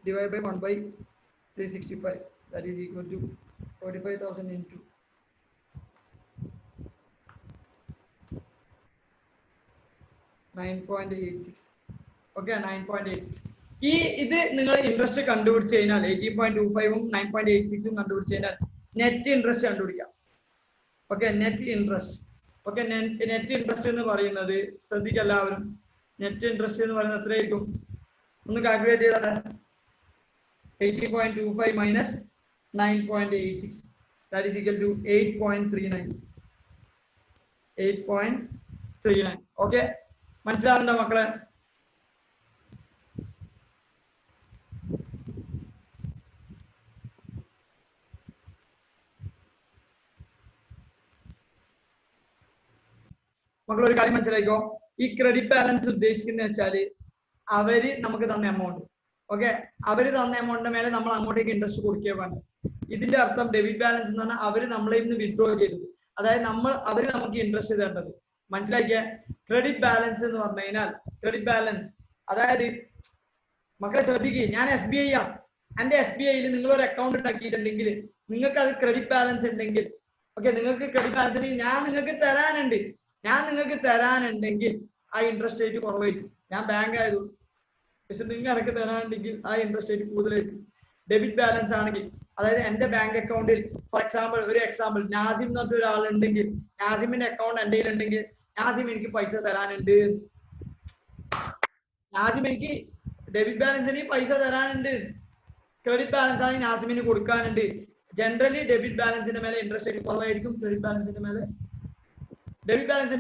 [SPEAKER 1] divided by 1/365 that is equal to 45,000 into 9.86. okay 9.86. ഈ ഇത് നിങ്ങൾ interest കണ്ടുപിടിച്ച് കഴിഞ്ഞാൽ 18.25 9.86 കണ്ടുപിടിച്ച് കഴിഞ്ഞാൽ നെറ്റ് ഇൻട്രസ്റ്റ് കണ്ടുപിടിക്കാം. Okay net interest. Okay net interest എന്ന് പറയുന്നത് ശ്രദ്ധിക്കുക എല്ലാവരും. നെറ്റ് ഇൻട്രസ്റ്റ് എന്ന് പറയുന്നത് എത്രയായിരിക്കും? ഒന്ന് കാൽക്കുലേറ്റ് ചെയ്താൽ 18.25 minus 9.86 that is equal to 8.39. 8.39. Okay മനസ്സിലാവുന്നുണ്ടോ മക്കളെ? മക്കൾ ഒരു കാര്യം മനസ്സിലാക്കോ, ഈ ക്രെഡിറ്റ് ബാലൻസ് ഉദ്ദേശിക്കുന്ന വെച്ചാല് അവര് നമുക്ക് തന്ന എമൗണ്ട്. ഓക്കെ അവര് തന്ന എമൗണ്ടിന്റെ മേലെ നമ്മൾ അങ്ങോട്ടേക്ക് ഇൻട്രസ്റ്റ് കൊടുക്കുക വേണ്ട. ഇതിന്റെ അർത്ഥം ഡെബിറ്റ് ബാലൻസ് എന്ന് പറഞ്ഞാൽ അവര് നമ്മളെ ഇന്ന് വിഡ്രോ ചെയ്തത്, അതായത് അവര് നമുക്ക് ഇൻട്രസ്റ്റ് തരേണ്ടത്. മനസ്സിലാക്കിയ ക്രെഡിറ്റ് ബാലൻസ് എന്ന് പറഞ്ഞു കഴിഞ്ഞാൽ ക്രെഡിറ്റ് ബാലൻസ് അതായത് മക്കളെ ശ്രദ്ധിക്കുക, ഞാൻ SBI ആണ്. എന്റെ SBIയിൽ നിങ്ങൾ ഒരു അക്കൗണ്ട് ഉണ്ടാക്കിയിട്ടുണ്ടെങ്കിൽ നിങ്ങൾക്ക് അത് ക്രെഡിറ്റ് ബാലൻസ് ഉണ്ടെങ്കിൽ ഓക്കെ നിങ്ങൾക്ക് ക്രെഡിറ്റ് ബാലൻസ് ഉണ്ടെങ്കിൽ ഞാൻ നിങ്ങൾക്ക് തരാനുണ്ടെങ്കിൽ ആ ഇൻട്രസ്റ്റ് റേറ്റ് കുറവായിരിക്കും. ഞാൻ ബാങ്ക് ആയതുകൊണ്ട്. പക്ഷെ നിങ്ങൾ എനിക്ക് തരാനുണ്ടെങ്കിൽ ആ ഇൻട്രസ്റ്റ് റേറ്റ് കൂടുതലായിരിക്കും. ഡെബിറ്റ് ബാലൻസ് ആണെങ്കിൽ അതായത് എന്റെ ബാങ്ക് അക്കൗണ്ടിൽ ഫോർ എക്സാമ്പിൾ നാസിം എന്ന് പറഞ്ഞ ഒരാളുണ്ടെങ്കിൽ നാസിമിന്റെ അക്കൗണ്ട് എന്റെ ഉണ്ടെങ്കിൽ നാസിം എനിക്ക് പൈസ തരാനുണ്ട്. നാസിം എനിക്ക് ഡെബിറ്റ് ബാലൻസിന് പൈസ തരാനുണ്ട്. ക്രെഡിറ്റ് ബാലൻസ് ആണെങ്കിൽ നാസിമിന് കൊടുക്കാനുണ്ട്. ജനറലി ഡെബിറ്റ് ബാലൻസിന്റെ മേലെ ഇൻട്രസ്റ്റ് റേറ്റ് കുറവായിരിക്കും. ഡെബിറ്റ് ബാലൻസിന്റെ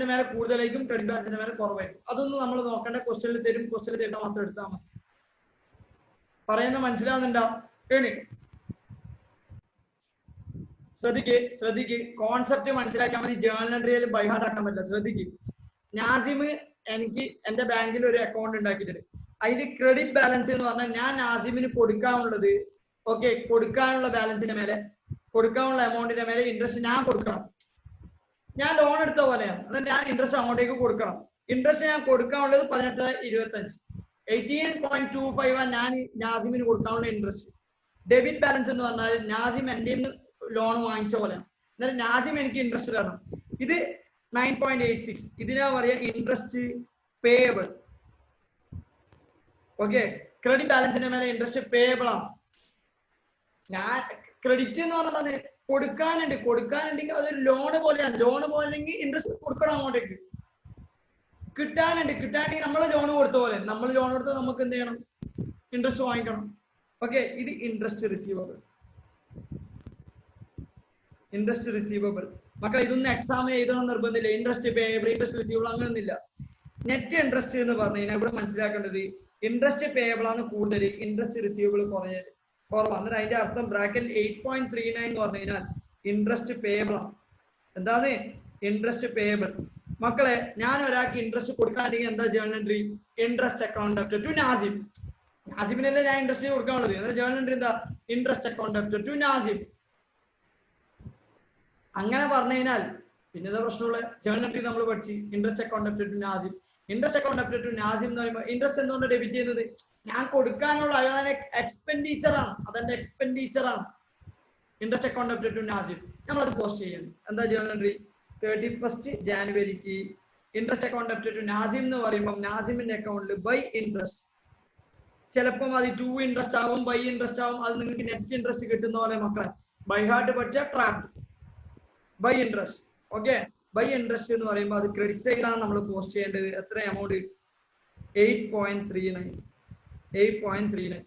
[SPEAKER 1] മേലെ കൂടുതലായിരിക്കും. ക്രെഡിറ്റ് ബാലൻസിന്റെ മേലെ കുറവായിരിക്കും. അതൊന്നും നമ്മൾ നോക്കേണ്ട. ക്വസ്റ്റ്യനിൽ തരുന്ന മാത്രം എടുത്താൽ മതി. പറയുന്ന മനസ്സിലാവുന്നുണ്ടോ? ശ്രദ്ധിക്ക് കോൺസെപ്റ്റ് മനസ്സിലാക്കാൻ വേണ്ടി ജേർണൽ എൻട്രിയിൽ ബൈഹാർട്ട് ആക്കാൻ പറ്റില്ല. ശ്രദ്ധിക്ക്, നാസിം എനിക്ക് എന്റെ ബാങ്കിൽ ഒരു അക്കൗണ്ട് ഉണ്ടാക്കിയിട്ടുണ്ട്. അതിൽ ക്രെഡിറ്റ് ബാലൻസ് എന്ന് പറഞ്ഞാൽ ഞാൻ നാസിമിന് കൊടുക്കാനുള്ളത് ഓക്കെ കൊടുക്കാനുള്ള ബാലൻസിന്റെ മേലെ കൊടുക്കാനുള്ള എമൗണ്ടിന്റെ മേലെ ഇൻട്രസ്റ്റ് ഞാൻ കൊടുക്കണം. ഞാൻ ലോൺ എടുത്ത പോലെയാണ്. അതായത് ഞാൻ ഇൻട്രസ്റ്റ് അങ്ങോട്ടേക്ക് കൊടുക്കണം. ഇൻട്രസ്റ്റ് ഞാൻ കൊടുക്കാനുള്ളത് 18.25 18.25 ഞാൻ നാസിമിന് കൊടുക്കാനുള്ള ഇൻട്രസ്റ്റ്. ഡെബിറ്റ് ബാലൻസ് എന്ന് പറഞ്ഞാൽ നാസിം എന്റെ ലോൺ വാങ്ങിച്ച പോലെയാണ്. എന്നാലും നാസിം എനിക്ക് ഇൻട്രസ്റ്റ് തരണം. ഇത് 9.86. ഇതിനാ പറയാ ഇൻട്രസ്റ്റ് പേയബിൾ. ഓക്കെ ക്രെഡിറ്റ് ബാലൻസിന്റെ മേലെ ഇൻട്രസ്റ്റ് പേയബിൾ ആണ്. ഞാൻ ക്രെഡിറ്റ് എന്ന് പറഞ്ഞാൽ കൊടുക്കാനുണ്ടെങ്കിൽ അതൊരു ലോണ് പോലെയാണ്. ലോണ് പോലെങ്കിൽ ഇൻട്രസ്റ്റ് കൊടുക്കണം. അങ്ങോട്ടേക്ക് കിട്ടാനെങ്കിൽ നമ്മൾ ലോൺ കൊടുത്ത പോലെ നമ്മൾ ലോൺ കൊടുത്താൽ നമുക്ക് എന്ത് ചെയ്യണം? ഇൻട്രസ്റ്റ് വാങ്ങിക്കണം. ഓക്കെ ഇത് ഇൻട്രസ്റ്റ് റിസീവബിൾ. മക്കളെ ഇതൊന്നും എക്സാം എഴുതണം നിർബന്ധമില്ല. ഇൻട്രസ്റ്റ് പേയബിൾ ഇൻട്രസ്റ്റ് റിസീവബിൾ അങ്ങനെയൊന്നുമില്ല. നെറ്റ് ഇൻട്രസ്റ്റ് എന്ന് പറഞ്ഞു കഴിഞ്ഞാൽ ഇവിടെ മനസ്സിലാക്കേണ്ടത് ഇൻട്രസ്റ്റ് പേയബിൾ ആണ് കൂടുതൽ, ഇൻട്രസ്റ്റ് റിസീവബിൾ കുറവാണ്. എന്നിട്ട് അതിന്റെ അർത്ഥം ബ്രാക്കറ്റ് 8.39 എന്ന് പറഞ്ഞു കഴിഞ്ഞാൽ ഇൻട്രസ്റ്റ് പേയബിൾ ആണ്. എന്താണ് ഇൻട്രസ്റ്റ് പേയബിൾ? മക്കളെ ഞാൻ ഒരാൾക്ക് ഇൻട്രസ്റ്റ് കൊടുക്കാണ്ടെങ്കിൽ എന്താ journal entry? Interest account debit to Nasim. നാസിമിനല്ലേ ഞാൻ ഇൻട്രസ്റ്റ് കൊടുക്കാനുള്ളത്. ജേർണൽ എൻട്രി എന്താ? Interest account debit to Nasim. അങ്ങനെ പറഞ്ഞു കഴിഞ്ഞാൽ പിന്നെ എന്താ പ്രശ്നമുള്ള? ജേർണൽ എൻട്രി നമ്മൾ പഠിച്ച് interest account debit to Nasim. Interest account debit to Nasim എന്ന് പറയുമ്പോൾ ഇൻട്രസ്റ്റ് എന്തുകൊണ്ട് ഡെബിറ്റ് ചെയ്യുന്നത്? ഞാൻ കൊടുക്കാനുള്ള എക്സ്പെൻഡിച്ചറാണ്. അതെന്റെ എക്സ്പെൻഡിച്ചറാണ്. Interest account debit to Nasim നമ്മളത് പോസ്റ്റ് ചെയ്യുന്നു. എന്താ ജേർണൽ എൻട്രി? 31st ജാനുവരിക്ക് interest account debit to Nasim എന്ന് പറയുമ്പോൾ നാസിമിന്റെ അക്കൗണ്ടിൽ ബൈ ഇൻട്രസ്റ്റ്. ചിലപ്പം അത് 2 ഇൻട്രസ്റ്റ് ആവും, ബൈ ഇൻട്രസ്റ്റ് ആവും. അത് നിങ്ങൾക്ക് നെറ്റ് ഇൻട്രസ്റ്റ് കിട്ടുന്ന പോലെ മക്കളെ ബൈ ഹാർട്ട് പഠിച്ച trap by interest. Okay by interest എന്ന് പറയുമ്പോൾ അത് ക്രെഡിറ്റ് സൈഡിലാണ് നമ്മൾ പോസ്റ്റ് ചെയ്യേണ്ടത്. എത്ര എമൗണ്ട്? 8.39.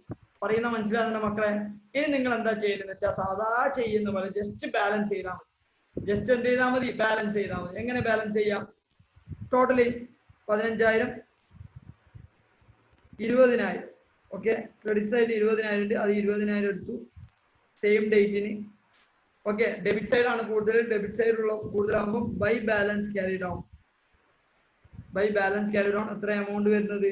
[SPEAKER 1] പറയുന്ന മനസ്സിലാകുന്ന മക്കളെ? ഇനി നിങ്ങൾ എന്താ ചെയ്യുന്നത് വെച്ചാൽ സാധാ ചെയ്യുന്ന പോലെ ജസ്റ്റ് ബാലൻസ് ചെയ്താൽ മതി. ജസ്റ്റ് എന്ത് ചെയ്താൽ മതി, ബാലൻസ് ചെയ്താൽ മതി. എങ്ങനെ ബാലൻസ് ചെയ്യാം? ടോട്ടലി 15,000 20,000. ഓക്കെ, ക്രെഡിറ്റ് സൈഡ് 20,000 ഉണ്ട്, അത് 20,000 എടുത്തു സെയിം ഡേറ്റിന്. ഓക്കെ, ഡെബിറ്റ് സൈഡ് ആണ് കൂടുതൽ, ഡെബിറ്റ് സൈഡ് ഉള്ള കൂടുതലാകുമ്പോൾ by balance carry down. By balance carry down എത്ര എമൗണ്ട് വരുന്നത്?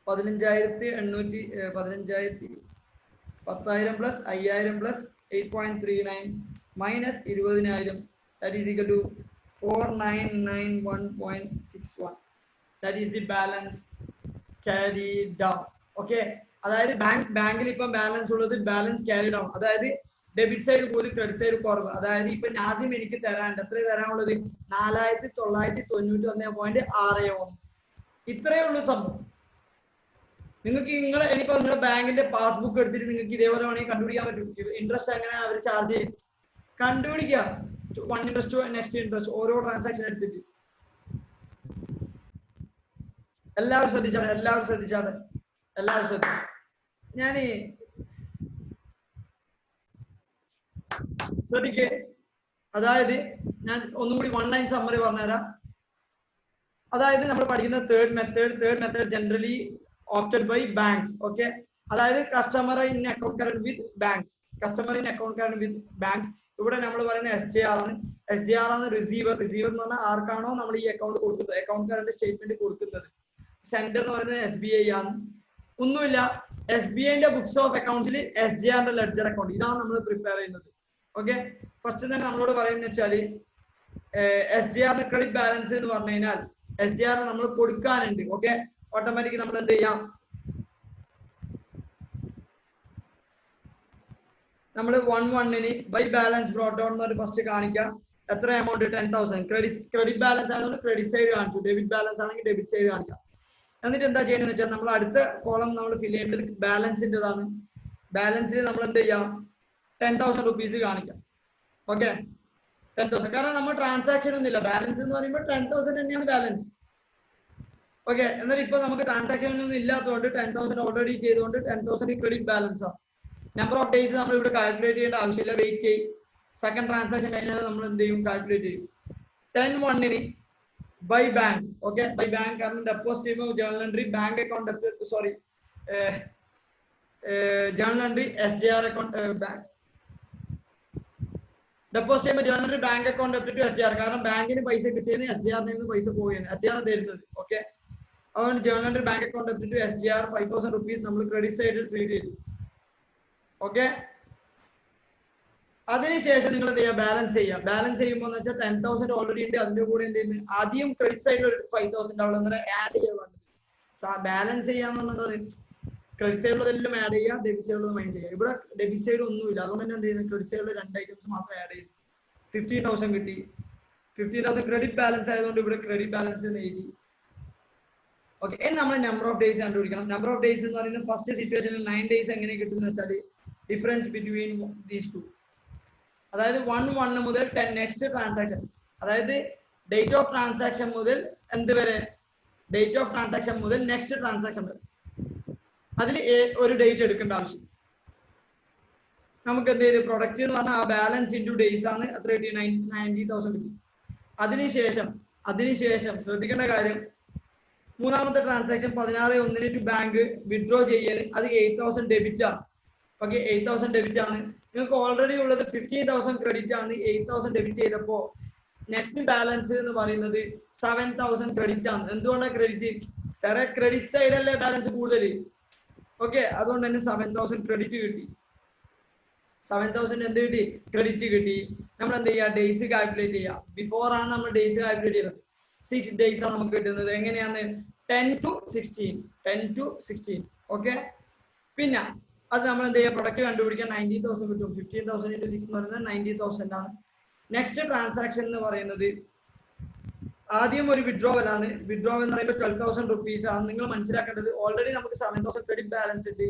[SPEAKER 1] 15,800 10,000 plus 5,000 plus 8.39 minus 20,000 that is equal to 4991.61. that is the balance carried down. okay, അതായത് ബാങ്കിൽ ഇപ്പൊ ബാലൻസ് ഉള്ളത് ബാലൻസ് ക്യാരി ഡൗൺ, അതായത് ഡെബിറ്റ് സൈഡ് കൂടുതൽ ക്രെഡിറ്റ് സൈഡ് കുറവ്. അതായത് ഇപ്പൊ നാസിം എനിക്ക് തരാനുണ്ട്, എത്ര തരാനുള്ളത്? 4,991.61. ഇത്രയേ ഉള്ളൂ സംഭവം. നിങ്ങൾക്ക് ഇനിയിപ്പോ നിങ്ങളുടെ ബാങ്കിന്റെ പാസ്ബുക്ക് എടുത്തിട്ട് നിങ്ങൾക്ക് ഇതേപോലെ വേണമെങ്കിൽ കണ്ടുപിടിക്കാൻ പറ്റും. ഇൻട്രസ്റ്റ് എങ്ങനെ അവർ ചാർജ് ചെയ്യും കണ്ടുപിടിക്കാം. 1 ഇൻട്രസ്റ്റ് നെക്സ്റ്റ് ഇൻട്രസ്റ്റ് ഓരോ ട്രാൻസാക്ഷൻ എടുത്തിട്ട്. എല്ലാവരും ശ്രദ്ധിച്ചാട്ടെ. ഞാൻ ശ്രദ്ധിക്കേ. അതായത് ഞാൻ ഒന്നുകൂടി 1 ലൈൻ സമ്മറി പറഞ്ഞുതരാം. അതായത് നമ്മൾ പഠിക്കുന്ന third method generally opted by banks. okay, അതായത് customer in account current with banks. ഇവിടെ നമ്മൾ പറയുന്ന SJR ആണ്. റിസീവർ എന്ന് പറഞ്ഞാൽ ആർക്കാണോ നമ്മൾ ഈ അക്കൗണ്ട് കൊടുക്കുന്നത്, അക്കൗണ്ട് കറന്റ് സ്റ്റേറ്റ്മെന്റ് കൊടുക്കുന്നത്. സെൻഡർ എന്ന് പറയുന്നത് SBI ആണ്. ഒന്നുമില്ല, SBIന്റെ ബുക്സ് ഓഫ് അക്കൗണ്ട്സിൽ SJRന്റെ ലെഡ്ജർ അക്കൗണ്ട്, ഇതാണ് നമ്മൾ പ്രിപ്പയർ ചെയ്യുന്നത്. ഓക്കെ, ഫസ്റ്റ് തന്നെ നമ്മളോട് പറയുന്നത് വെച്ചാൽ SJRന്റെ ക്രെഡിറ്റ് ബാലൻസ് എന്ന് പറഞ്ഞു കഴിഞ്ഞാൽ SJR നമ്മൾ കൊടുക്കാനുണ്ട്. ഓക്കെ, ഓട്ടോമാറ്റിക് നമ്മൾ എന്ത് ചെയ്യാം, നമ്മൾ 1/1 ബൈ ബാലൻസ് ബ്രോട്ട് ഡൗൺ എന്ന് ഫസ്റ്റ് കാണിക്കാം. എത്ര എമൗണ്ട്? 10,000. ക്രെഡിറ്റ് ബാലൻസ് ആയതുകൊണ്ട് ക്രെഡിറ്റ് സൈഡ് കാണിച്ചു, ഡെബിറ്റ് ബാലൻസ് ആണെങ്കിൽ ഡെബിറ്റ് സൈഡ് കാണിക്കാം. എന്നിട്ട് എന്താ ചെയ്യുന്നത് വെച്ചാൽ നമ്മൾ അടുത്ത കോളം നമ്മൾ ഫിൽ ചെയ്യേണ്ടത് ബാലൻസിൻ്റെതാണ്. ബാലൻസിൽ നമ്മൾ എന്ത് ചെയ്യാം, 10,000 റുപ്പീസ് കാണിക്കാം. ഓക്കെ, 10,000, കാരണം നമ്മൾ ട്രാൻസാക്ഷൻ ഒന്നും ഇല്ല. ബാലൻസ് എന്ന് പറയുമ്പോൾ 10,000 തന്നെയാണ് ബാലൻസ്. ഓക്കെ, എന്നാൽ ഇപ്പൊ നമുക്ക് ട്രാൻസാക്ഷൻ ഒന്നും ഇല്ലാത്തതുകൊണ്ട് 10,000 ഓൾറെഡി ചെയ്തുകൊണ്ട് 10,000 ക്രെഡിറ്റ് ബാലൻസ് ആണ്. നമ്പർ ഓഫ് ഡേയ്സ് നമ്മൾ ഇവിടെ കാൽക്കുലേറ്റ് ചെയ്യേണ്ട ആവശ്യമില്ല, വെയിറ്റ് ചെയ്യും. സെക്കൻഡ് ട്രാൻസാക്ഷൻ കഴിഞ്ഞാൽ നമ്മൾ എന്ത് ചെയ്യും, കാൽക്കുലേറ്റ് ചെയ്യും. 10/1 by bank. Okay, by bank കാരണം ഡെപ്പോസിറ്റ് ചെയ്യുമ്പോൾ journal entry bank account journal entry SJR account bank. Deposit ചെയ്യുമ്പോൾ journal entry bank account debit to SJR, കാരണം ബാങ്കിന് പൈസ കിട്ടിയതിന് SJR നിന്ന് പൈസ പോവുകയാണ്, SJR തരുന്നത്. ഓക്കെ, അതുകൊണ്ട് journal entry bank account debit to SJR 5,000 rupees നമ്മൾ ക്രെഡിറ്റ് സൈഡിൽ ട്രീറ്റ് ചെയ്തു. ഓക്കെ, അതിനുശേഷം നിങ്ങൾ എന്ത് ചെയ്യുക, ബാലൻസ് ചെയ്യുക. ബാലൻസ് ചെയ്യുമ്പോൾ വെച്ചാൽ 10,000 ഓൾറെഡി ഉണ്ട്, അതിന്റെ കൂടെ എന്ത് ചെയ്യുന്നത്, ആദ്യം ക്രെഡിറ്റ് സൈഡിൽ ഒരു 5,000 അവിടെ ആഡ് ചെയ്യുക. ബാലൻസ് ചെയ്യാന്നുള്ളത് ക്രെഡിറ്റ് സൈഡിലെല്ലാം ആഡ് ചെയ്യുക, ഡെബിറ്റ് സൈഡിൽ മൈനസ് ചെയ്യുക. ഇവിടെ ഡെബിറ്റ് സൈഡ് ഒന്നുമില്ല, അതുകൊണ്ട് തന്നെ എന്ത് ചെയ്യുന്നത്, ക്രെഡിറ്റ് സൈഡിൽ 2 ഐറ്റംസ് മാത്രം ആഡ് ചെയ്തു. 15,000 കിട്ടി. 15,000 ക്രെഡിറ്റ് ബാലൻസ് ആയതുകൊണ്ട് ഇവിടെ ക്രെഡിറ്റ് ബാലൻസ് എഴുതി. ഓക്കെ, ഇനി നമ്മൾ നമ്പർ ഓഫ് ഡേയ്സ് കണ്ടുപിടിക്കണം. നമ്പർ ഓഫ് ഡേയ്സ് എന്ന് പറയുന്നത് ഫസ്റ്റ് സിറ്റുവേഷനിൽ 9 ഡേയ്സ് എങ്ങനെ കിട്ടുന്ന വെച്ചാൽ ഡിഫറൻസ് ബിറ്റ്വീൻ ദീസ് ടു, അതായത് 1/1 മുതൽ 10 നെക്സ്റ്റ് ട്രാൻസാക്ഷൻ, അതായത് ഡേറ്റ് ഓഫ് ട്രാൻസാക്ഷൻ മുതൽ എന്ത് വരെ, ഡേറ്റ് ഓഫ് ട്രാൻസാക്ഷൻ മുതൽ നെക്സ്റ്റ് ട്രാൻസാക്ഷൻ വരെ. അതിൽ ഒരു ഡേറ്റ് എടുക്കേണ്ട ആവശ്യം. നമുക്ക് എന്ത് ചെയ്ത് പ്രൊഡക്റ്റ് എന്ന് പറഞ്ഞാൽ ആ ബാലൻസ് ഇൻറ്റു ഡേയ്സ് ആണ്, അത്ര കിട്ടി 90,000 കിട്ടി. അതിനുശേഷം ശ്രദ്ധിക്കേണ്ട കാര്യം, മൂന്നാമത്തെ ട്രാൻസാക്ഷൻ 16/1 ടു ബാങ്ക് വിഡ്രോ ചെയ്യാൻ, അത് 8,000 ഡെബിറ്റ് ആണ്. ഓക്കെ, 8,000 ഡെബിറ്റ് ആണ്. നിങ്ങൾക്ക് ഓൾറെഡി ഉള്ളത് 15,000 ക്രെഡിറ്റ് ആണ്. 8,000 ഡെബിറ്റ് ചെയ്തപ്പോൾ നെറ്റ് ബാലൻസ് എന്ന് പറയുന്നത് 7,000 ക്രെഡിറ്റ് ആണ്. എന്തുകൊണ്ടാണ് ക്രെഡിറ്റ്? സാറേ ക്രെഡിറ്റ് സൈഡല്ലേ ബാലൻസ് കൂടുതൽ. ഓക്കെ, അതുകൊണ്ട് തന്നെ 7,000 ക്രെഡിറ്റ് കിട്ടി. 7,000 എന്ത് കിട്ടി? ക്രെഡിറ്റ് കിട്ടി. നമ്മൾ എന്ത് ചെയ്യുക, ഡേയ്സ് കാൽക്കുലേറ്റ് ചെയ്യുക. ബിഫോർ ആണ് നമ്മൾ ഡേയ്സ് കാൽക്കുലേറ്റ് ചെയ്യുന്നത്. 6 ഡേയ്സ് ആണ് നമുക്ക് കിട്ടുന്നത്. എങ്ങനെയാണ്? 10 to 16. ഓക്കെ, പിന്നെ അത് നമ്മൾ എന്ത് ചെയ്യുക, പ്രൊഡക്റ്റ് കണ്ടുപിടിക്കാൻ 90,000 കിട്ടും. 15,000 into 6 എന്ന് പറയുന്നത് 90,000 ആണ്. നെക്സ്റ്റ് ട്രാൻസാക്ഷൻ എന്ന് പറയുന്നത് ആദ്യം ഒരു വിഡ്രോവൽ ആണ്. വിഡ്രോവൽ എന്ന് പറയുമ്പോൾ 12,000 റുപ്പീസ് ആണ്. നിങ്ങൾ മനസ്സിലാക്കേണ്ടത് ഓൾറെഡി നമുക്ക് 7,000 ക്രെഡിറ്റ് ബാലൻസ് ഉണ്ട്.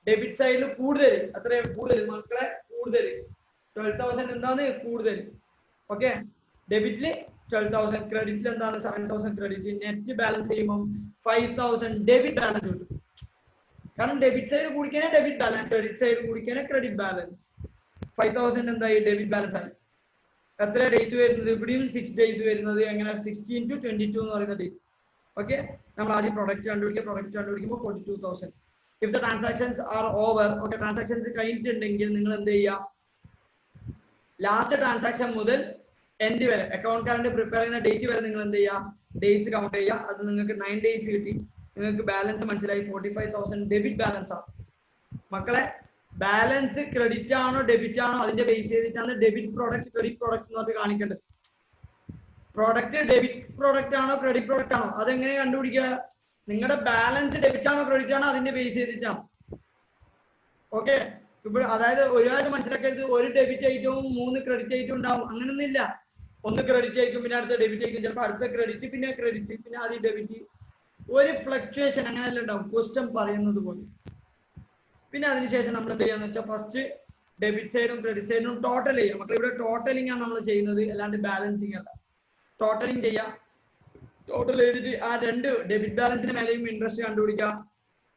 [SPEAKER 1] ഡെബിറ്റ് സൈഡിൽ കൂടുതൽ, അത്രയും കൂടുതൽ മക്കളെ, കൂടുതൽ 12,000 എന്താണ് കൂടുതൽ. ഓക്കെ, ഡെബിറ്റില് 12,000, ക്രെഡിറ്റിൽ എന്താണ് 7,000 ക്രെഡിറ്റ്. നെറ്റ് ബാലൻസ് ചെയ്യുമ്പോൾ 5,000 ഡെബിറ്റ് ബാലൻസ് കിട്ടും. കാരണം ഡെബിറ്റ് സൈഡ് കൂടിക്കാനേ ഡെബിറ്റ് ബാലൻസ്, ക്രെഡിറ്റ് സൈഡ് കൂടിക്കാനേ ക്രെഡിറ്റ് ബാലൻസ്. 5,000 എന്തായി? ഡെബിറ്റ് ബാലൻസ് ആണ്. എത്ര ഡേയ്സ് വരുന്നത്? ഇവിടെയും 6 ഡേയ്സ് വരുന്നത്. എങ്ങനെ 16 to 22 എന്ന് പറയുന്ന ഡേറ്റ്. ഓക്കെ, നമ്മൾ ആദ്യം പ്രൊഡക്റ്റ് കണ്ടുപിടിക്കുമ്പോൾ 42,000. If the transactions are over, okay, transactions കഴിഞ്ഞിട്ടുണ്ടെങ്കിൽ നിങ്ങൾ എന്ത് ചെയ്യുക? ലാസ്റ്റ് ട്രാൻസാക്ഷൻ മുതൽ എൻഡ് വരെ, അക്കൗണ്ട് കറണ്ട് പ്രിപ്പയർ ചെയ്യുന്ന ഡേറ്റ് വരെ നിങ്ങൾ എന്ത് ചെയ്യുക? ഡേയ്സ് കൗണ്ട് ചെയ്യുക. അത് നിങ്ങൾക്ക് 9 ഡേയ്സ് കിട്ടി. നിങ്ങൾക്ക് ബാലൻസ് മനസ്സിലായി, 45,000 ഡെബിറ്റ് ബാലൻസ് ആണ്. മക്കളെ, ബാലൻസ് ക്രെഡിറ്റ് ആണോ ഡെബിറ്റ് ആണോ അതിന്റെ ബേസ് ചെയ്തിട്ടാണ് ഡെബിറ്റ് പ്രോഡക്റ്റ് ക്രെഡിറ്റ് പ്രോഡക്റ്റ് എന്നൊക്കെ കാണിക്കേണ്ടത്. പ്രോഡക്റ്റ് ഡെബിറ്റ് പ്രോഡക്റ്റ് ആണോ ക്രെഡിറ്റ് പ്രോഡക്റ്റ് ആണോ അതെങ്ങനെ കണ്ടുപിടിക്കുക? നിങ്ങളുടെ ബാലൻസ് ഡെബിറ്റ് ആണോ ക്രെഡിറ്റ് ആണോ അതിന്റെ ബേസ് ചെയ്തിട്ടാണ്. ഓക്കെ, ഇപ്പോൾ അതായത് ഒരാൾക്ക് മനസ്സിലാക്കരുത് ഒരു ഡെബിറ്റ് ഐറ്റവും 3 ക്രെഡിറ്റ് ഐറ്റം ഉണ്ടാവും, അങ്ങനൊന്നുമില്ല. ഒന്ന് ക്രെഡിറ്റ് ആയിരിക്കും, പിന്നെ അടുത്ത ഡെബിറ്റ് ആയിരിക്കും, ചിലപ്പോൾ അടുത്ത ക്രെഡിറ്റ്, പിന്നെ ക്രെഡിറ്റ്, പിന്നെ ആദ്യം ഡെബിറ്റ്. ഒരു ഫ്ലക്ച്വേഷൻ അങ്ങനെയല്ല ഉണ്ടാവും, ക്വസ്റ്റ്യൻ പറയുന്നത് പോലെ. പിന്നെ അതിനുശേഷം നമ്മൾ എന്ത് ചെയ്യാന്ന് വെച്ചാൽ ഫസ്റ്റ് ഡെബിറ്റ് സൈഡും ക്രെഡിറ്റ് സൈഡും ടോട്ടൽ ചെയ്യാം. മക്കൾ ഇവിടെ ടോട്ടലിംഗ് ആണ് നമ്മൾ ചെയ്യുന്നത്, അല്ലാണ്ട് ബാലൻസിങ് അല്ല. ടോട്ടലിംഗ് ചെയ്യാം. ടോട്ടൽ ചെയ്തിട്ട് ആ രണ്ട് ഡെബിറ്റ് ബാലൻസിന്റെ മേലെയും ഇൻട്രസ്റ്റ് കണ്ടുപിടിക്കാം.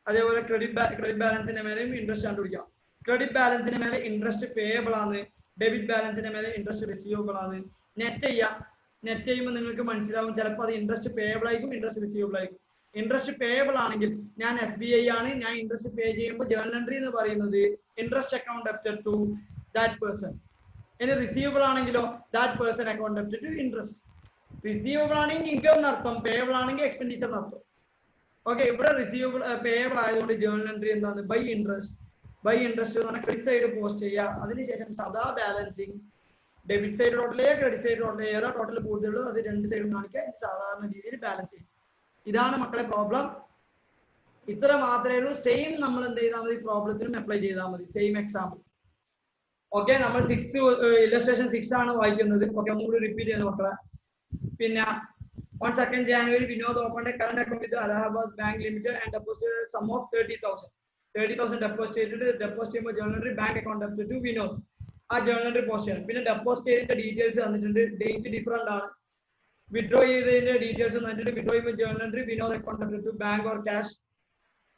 [SPEAKER 1] അതേപോലെ ക്രെഡിറ്റ് ബാലൻസിന്റെ മേലെയും ഇൻട്രസ്റ്റ് കണ്ടുപിടിക്കാം. ക്രെഡിറ്റ് ബാലൻസിന്റെ മേലെ ഇൻട്രസ്റ്റ് പേയബിൾ ആണ്, ഡെബിറ്റ് ബാലൻസിന്റെ മേലെ ഇൻട്രസ്റ്റ് റിസീവബിൾ ആണ്. നെറ്റ് ചെയ്യാം. നെറ്റ് ചെയ്യുമ്പോൾ നിങ്ങൾക്ക് മനസ്സിലാവും, ചിലപ്പോൾ അത് ഇൻട്രസ്റ്റ് പേയബിൾ ആയിരിക്കും, ഇൻട്രസ്റ്റ് റിസീവബിൾ ആയിരിക്കും. ഇൻട്രസ്റ്റ് പേയബിൾ ആണെങ്കിൽ ഞാൻ SBI ആണ്, ഞാൻ ഇൻട്രസ്റ്റ് പേ ചെയ്യുമ്പോൾ ജേർണൽ എൻട്രി എന്ന് പറയുന്നത് interest account debited to that person. ഇനി റിസീവബിൾ ആണെങ്കിലോ that person account debited to interest. Receivable ആണെങ്കിൽ ഇൻകം എന്നർത്ഥം, പേയബിൾ ആണെങ്കിൽ എക്സ്പെൻഡിച്ചർ എന്നർത്ഥം. ഓക്കെ, ഇവിടെ റിസീവബിൾ പേയബിൾ ആയതുകൊണ്ട് ജേർണൽ എൻട്രി എന്താണ്? ബൈ ഇൻട്രസ്റ്റ് എന്ന് പറഞ്ഞാൽ ക്രെഡിറ്റ് സൈഡ് പോസ്റ്റ് ചെയ്യുക. അതിനുശേഷം സദാ ബാലൻസിങ്, ഡെബിറ്റ് സൈഡ് ടോട്ടൽ ചെയ്യുക, ക്രെഡിറ്റ് സൈഡ് ടോട്ടൽ ചെയ്യുക. ഏതാ ടോട്ടൽ കൂടുതലുള്ളൂ അത് രണ്ട് സൈഡും കാണിക്കുക. സാധാരണ രീതിയിൽ ബാലൻസ് ചെയ്യും. ഇതാണ് മക്കളെ പ്രോബ്ലം. ഇത്ര മാത്രമേ ഉള്ളൂ. സെയിം നമ്മൾ എന്ത് ചെയ്താൽ മതി? പ്രോബ്ലത്തിനും അപ്ലൈ ചെയ്താൽ മതി. Same example. ഓക്കെ, നമ്മൾ 6th ഇല്ലസ്ട്രേഷൻ 6 ആണ് വായിക്കുന്നത്. ഓക്കെ, ഒന്നുകൂടി റിപ്പീറ്റ് ചെയ്യുന്ന മക്കളെ. പിന്നെ on 2nd January Vinod opened a current account with Allahabad Bank Limited and deposited a sum of 30,000. 30,000 deposited ചെയ്യുമ്പോൾ journal entry bank account up to Vinod. ആ journal entry post ചെയ്യണം. പിന്നെ ഡെപ്പോസിറ്റ് ചെയ്തിന്റെ ഡീറ്റെയിൽസ് തന്നിട്ടുണ്ട്, date different ആണ്. Withdraw ചെയ്തതിന്റെ details തന്നിട്ടുണ്ട്. Withdraw ചെയ്യുമ്പോൾ journal entry Vinod account up to bank or cash.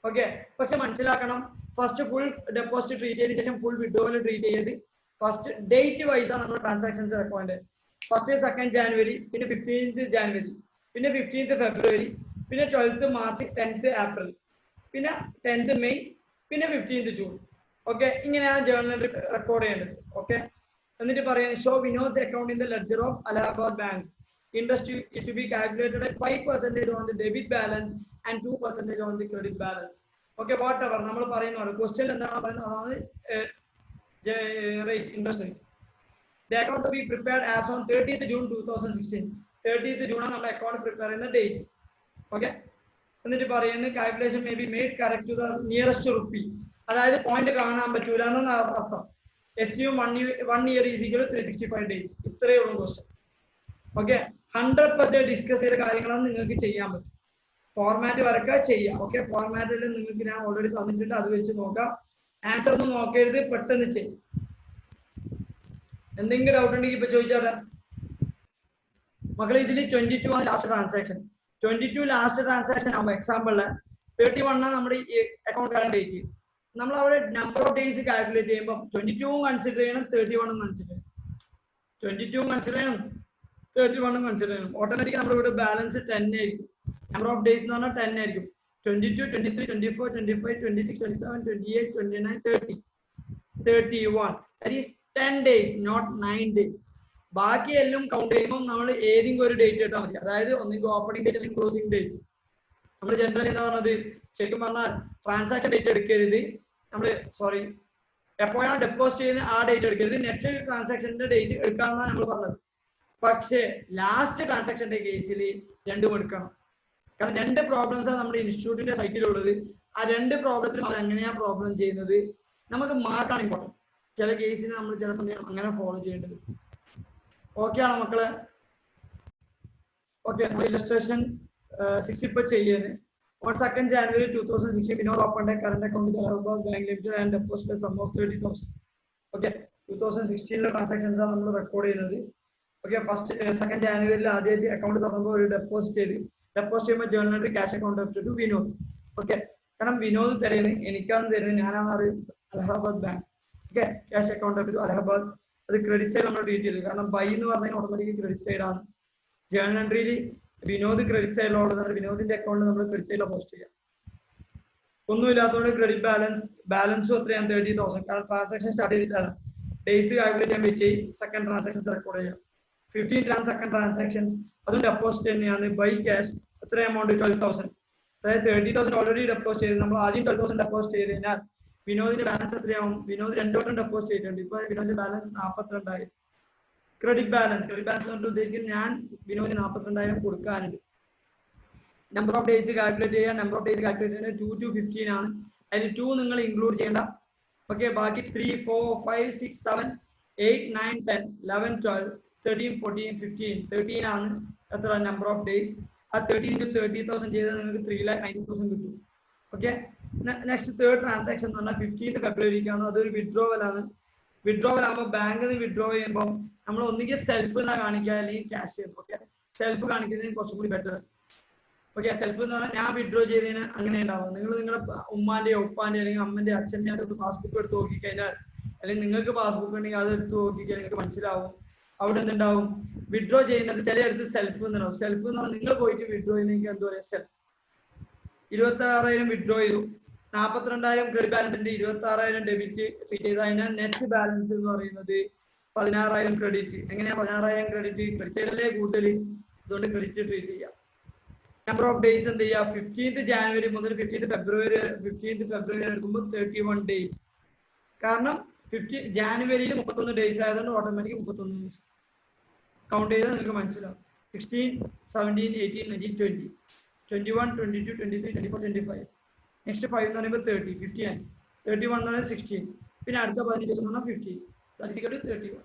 [SPEAKER 1] Okay, പക്ഷെ മനസ്സിലാക്കണം, ഫസ്റ്റ് ഫുൾ ഡെപ്പോസിറ്റ് ട്രീറ്റ് ചെയ്തതിനു ശേഷം ഫുൾ വിഡ്രോവൽ ട്രീറ്റ് ചെയ്ത് ഫസ്റ്റ് ഡേറ്റ് വൈസ് ആണ് നമ്മൾ transactions record. First 2nd January, പിന്നെ 15th January, പിന്നെ 15th February, പിന്നെ 12th March, 10th April, പിന്നെ 10th May, പിന്നെ 15th June. ഓക്കെ, ഇങ്ങനെയാണ് ജേർണൽ റെക്കോർഡ് ചെയ്യേണ്ടത്. ഓക്കെ, എന്നിട്ട് പറയുന്നത് show Vinod account in the ledger of Allahabad bank. Interest is to be calculated at 5% on the debit balance and 2% on the credit balance. Okay, whatever നമ്മൾ പറയുന്നത് question എന്താണ് പറയുന്നത് അതാണ് rate, interest rate. The account to be prepared as on 30th June 2016. 30th June ആണ് നമ്മുടെ account prepare ചെയ്യുന്ന date. Okay, എന്നിട്ട് പറയുന്നത് calculation may be made correct to the nearest rupee. അതായത് പോയിന്റ് കാണാൻ പറ്റൂല എന്നാണ് അർത്ഥം. SUM 1 year is equal to 365 days. ഇത്രയേ ഉള്ളൂ ക്വസ്റ്റ്യൻ. ഓക്കെ, 100% ഡിസ്കസ് ചെയ്ത കാര്യങ്ങളാണ് നിങ്ങൾക്ക് ചെയ്യാൻ പറ്റും. ഫോർമാറ്റ് വരക്കുക, ചെയ്യാം. ഓക്കെ, ഫോർമാറ്റിൽ നിങ്ങൾക്ക് ഞാൻ ഓൾറെഡി തന്നിട്ടുണ്ട്, അത് വെച്ച് നോക്കാം. ആൻസർ ഒന്നും നോക്കരുത്, പെട്ടെന്ന് ചെയ്യും. എന്തെങ്കിലും ഡൗട്ട് ഉണ്ടെങ്കിൽ ഇപ്പൊ ചോദിച്ചാട്ടെ മക്കളെ. ഇതിൽ 22 ആണ് ലാസ്റ്റ് ട്രാൻസാക്ഷൻ. 22 ലാസ്റ്റ് ട്രാൻസാക്ഷൻ ആകുമ്പോൾ എക്സാമ്പിളില് 31 ആണ് നമ്മുടെ ഈ അക്കൗണ്ട് കറണ്ട് ഡേറ്റ്. നമ്മൾ അവിടെ നമ്പർ ഓഫ് ഡേയ്സ് കാൽക്കുലേറ്റ് ചെയ്യുമ്പോൾ 22 കൺസിഡർ ചെയ്യണം, 31 കൺസിഡർ ചെയ്യണം. 22 കൺസിഡർ ചെയ്യണം, 31 കൺസിഡർ ചെയ്യണം. ഓട്ടോമാറ്റിക് നമ്മുടെ ഇവിടെ ബാലൻസ് 10 ആയിരിക്കും. നമ്പർ ഓഫ് ഡേയ്സ് എന്ന് പറഞ്ഞാൽ 10 ആയിരിക്കും. 22, 23, 24, 25, 26, 27, 28, 29, 30, 31. That is 10 days, not 9 days. ബാക്കി എല്ലാം കൗണ്ട് ചെയ്യുമ്പോൾ നമ്മൾ ഏതെങ്കിലും ഒരു ഡേറ്റ് ഇട്ടാൽ മതി. അതായത് ഒന്നെങ്കിൽ ഓപ്പണിംഗ് ഡേറ്റ് അല്ലെങ്കിൽ ക്ലോസിംഗ് ഡേറ്റ്. നമ്മൾ ജനറൽ എന്താ പറഞ്ഞത്, ശരിക്കും പറഞ്ഞാൽ ട്രാൻസാക്ഷൻ ഡേറ്റ് എടുക്കരുത്. നമ്മൾ എപ്പോഴാണ് ഡെപ്പോസിറ്റ് ചെയ്യുന്നത് ആ ഡേറ്റ് എടുക്കരുത്. നെക്സ്റ്റ് ട്രാൻസാക്ഷന്റെ ഡേറ്റ് എടുക്കാമെന്നാണ് നമ്മൾ പറഞ്ഞത്. പക്ഷേ ലാസ്റ്റ് ട്രാൻസാക്ഷന്റെ കേസിൽ രണ്ടും എടുക്കണം. കാരണം രണ്ട് പ്രോബ്ലംസ് ആണ് നമ്മുടെ ഇൻസ്റ്റിറ്റ്യൂട്ടിന്റെ സൈറ്റിലുള്ളത്. ആ രണ്ട് പ്രോബ്ലത്തിലും അവർ എങ്ങനെയാണ് പ്രോബ്ലം ചെയ്യുന്നത്, നമുക്ക് മാർക്കാണ് ഇമ്പോർട്ടൻറ്റ്. ചില കേസിന് നമ്മൾ ചിലപ്പോൾ അങ്ങനെ ഫോളോ ചെയ്യേണ്ടത്. ഓക്കെ ആണോ മക്കളെ? ഓക്കെ, ഇല്ലസ്ട്രേഷൻ 6 ഇപ്പൊ ചെയ്യുന്നത്. On 2nd January 2016, Vinod opened a current account with Allahabad Bank Limited and deposited a sum of 30,000. Okay, 2016 transactions ആണ് നമ്മൾ റെക്കോർഡ് ചെയ്യുന്നത്. ഓക്കെ, ഫസ്റ്റ് 2nd January ആദ്യമായിട്ട് അക്കൗണ്ട് തുറന്നുമ്പോൾ ഒരു ഡെപ്പോസിറ്റ് ചെയ്യുമ്പോൾ journal entry cash account to Vinod. Okay, കാരണം വിനോദ് തരുന്നത് എനിക്കാണ് തരുന്നത്, ഞാനാണ് Allahabad bank. Okay, cash account to Allahabad അത് ക്രെഡിറ്റ് സൈഡ് നമ്മൾ ട്രീറ്റ് ചെയ്തു. കാരണം ബൈ എന്ന് പറഞ്ഞാൽ ഓട്ടോമാറ്റിക് ക്രെഡിറ്റ് സൈഡ് ആണ്. ജേണൽ എൻട്രിയിൽ വിനോദ് ക്രെഡിറ്റ് സൈഡിലുള്ളതാണ്. വിനോദിന്റെ അക്കൗണ്ടിൽ നമ്മൾ ക്രെഡിറ്റ് സൈഡിൽ പോസ്റ്റ് ചെയ്യാം. ഒന്നുമില്ലാത്തതുകൊണ്ട് ക്രെഡിറ്റ് ബാലൻസും എത്രയാണ് 30,000. കാരണം ട്രാൻസാക്ഷൻ സ്റ്റാർട്ട് ചെയ്തിട്ടാണ്. ഡേയ്സ് കാൽക്കുലേറ്റ് ചെയ്യാൻ പറ്റി സെക്കൻഡ് ട്രാൻസാക്ഷൻസ് റെക്കോർഡ് ചെയ്യാം. 15 സെക്കൻഡ് ട്രാൻസാക്ഷൻസ് അതും ഡെപ്പോസിറ്റ് തന്നെയാണ്. ബൈ ക്യാഷ് എത്ര എമൗണ്ട് 12,000. അതായത് 30,000 ഓൾറെഡി ഡെപ്പോസിറ്റ് ചെയ്ത് നമ്മൾ ആദ്യം 12,000 ഡെപ്പോസിറ്റ് ചെയ്ത് കഴിഞ്ഞാൽ വിനോദിന്റെ ബാലൻസ് എത്രയാവും? വിനോദ് 2 വട്ടം ഡെപ്പോസിറ്റ് ചെയ്തിട്ടുണ്ട്. ഇപ്പൊ വിനോദിന്റെ ബാലൻസ് 42,000. ക്രെഡിറ്റ് ബാലൻസ് കൊണ്ട് ഉദ്ദേശിക്കുന്നത് ഞാൻ വിനോദിന് 42,000 കൊടുക്കാനുണ്ട്. നമ്പർ ഓഫ് ഡേയ്സ് കാൽക്കുലേറ്റ് ചെയ്യുക. നമ്പർ ഓഫ് ഡേയ്സ് കാൽക്കുലേറ്റ് ചെയ്യുന്നത് 2 to 15 ആണ്. അതിൽ 2 നിങ്ങൾ ഇൻക്ലൂഡ് ചെയ്യേണ്ട. ഓക്കെ, ബാക്കി 3, 4, 5, 6, 7, 8, 9, 10, 11, 12, 13, 14, 15, 13 ആണ് എത്ര നമ്പർ ഓഫ് ഡേയ്സ്. ആ 13 to 30,000 ചെയ്താൽ നിങ്ങൾക്ക് 3,90,000 കിട്ടും. ഓക്കെ, നെക്സ്റ്റ് തേർഡ് ട്രാൻസാക്ഷൻ എന്ന് പറഞ്ഞാൽ 15th ഫെബ്രുവരിക്കാണ്. അതൊരു വിഡ്രോവൽ ആണ്. വിഡ്രോവൽ ആകുമ്പോൾ ബാങ്കിൽ നിന്ന് വിഡ്രോ ചെയ്യുമ്പോൾ നമ്മൾ ഒന്നുകിൽ സെൽഫ് എന്നാ കാണിക്കുക, അല്ലെങ്കിൽ ക്യാഷ് ചെയ്യും. ഓക്കെ, സെൽഫ് കാണിക്കുന്നതിന് കുറച്ചും കൂടി ബെറ്റർ. ഓക്കെ, സെൽഫ് എന്ന് പറഞ്ഞാൽ ഞാൻ വിഡ്രോ ചെയ്തതിന് അങ്ങനെ ഉണ്ടാവും. നിങ്ങൾ നിങ്ങളുടെ ഉമ്മാന്റെയോ ഉപ്പാന്റെ അല്ലെങ്കിൽ അമ്മന്റെ അച്ഛൻ്റെ അടുത്ത് പാസ്ബുക്ക് എടുത്ത് നോക്കിക്കഴിഞ്ഞാൽ, അല്ലെങ്കിൽ നിങ്ങൾക്ക് പാസ്ബുക്ക് ഉണ്ടെങ്കിൽ അത് എടുത്ത് നോക്കിക്കഴിഞ്ഞാൽ നിങ്ങൾക്ക് മനസ്സിലാവും അവിടെ എന്തുണ്ടാവും. വിഡ്രോ ചെയ്യുന്നത് ചില അടുത്ത് സെൽഫ് എന്നുണ്ടാവും. സെൽഫ് എന്ന് പറഞ്ഞാൽ നിങ്ങൾ പോയിട്ട് വിഡ്രോ ചെയ്യുന്നെങ്കിൽ എന്താ പറയുക, സെൽഫ്. 26,000 വിഡ്രോ ചെയ്തു, 42,000 ക്രെഡിറ്റ് ബാലൻസ് ഉണ്ട്, 26,000 ഡെബിറ്റ് ചെയ്ത് കഴിഞ്ഞാൽ നെറ്റ് ബാലൻസ് എന്ന് പറയുന്നത് 16,000 ക്രെഡിറ്റ്. എങ്ങനെയാ 16,000 ക്രെഡിറ്റ്? ക്രെഡിറ്റ് സൈഡിലെ കൂടുതൽ, അതുകൊണ്ട് ക്രെഡിറ്റ് ട്രീറ്റ് ചെയ്യാം. നമ്പർ ഓഫ് ഡേയ്സ് എന്ത് ചെയ്യുക? 15th ജാനുവരി മുതൽ 15th ഫെബ്രുവരി എടുക്കുമ്പോൾ 31 ഡേയ്സ്. കാരണം ജാനുവരിയിൽ 31 ഡേയ്സ് ആയതുകൊണ്ട് ഓട്ടോമാറ്റിക് 31 ഡേയ്സ് കൗണ്ട് ചെയ്താൽ നിങ്ങൾക്ക് മനസ്സിലാവും. 16, 17, 18, 19, 20, 21, 22, 23, 24, 25. നെക്സ്റ്റ് 5 എന്ന് പറയുമ്പോൾ 30, 50 ആയി. 31 എന്ന് പറയുന്നത് 16. പിന്നെ അടുത്ത 15 ദിവസം എന്ന് പറഞ്ഞാൽ 50. 31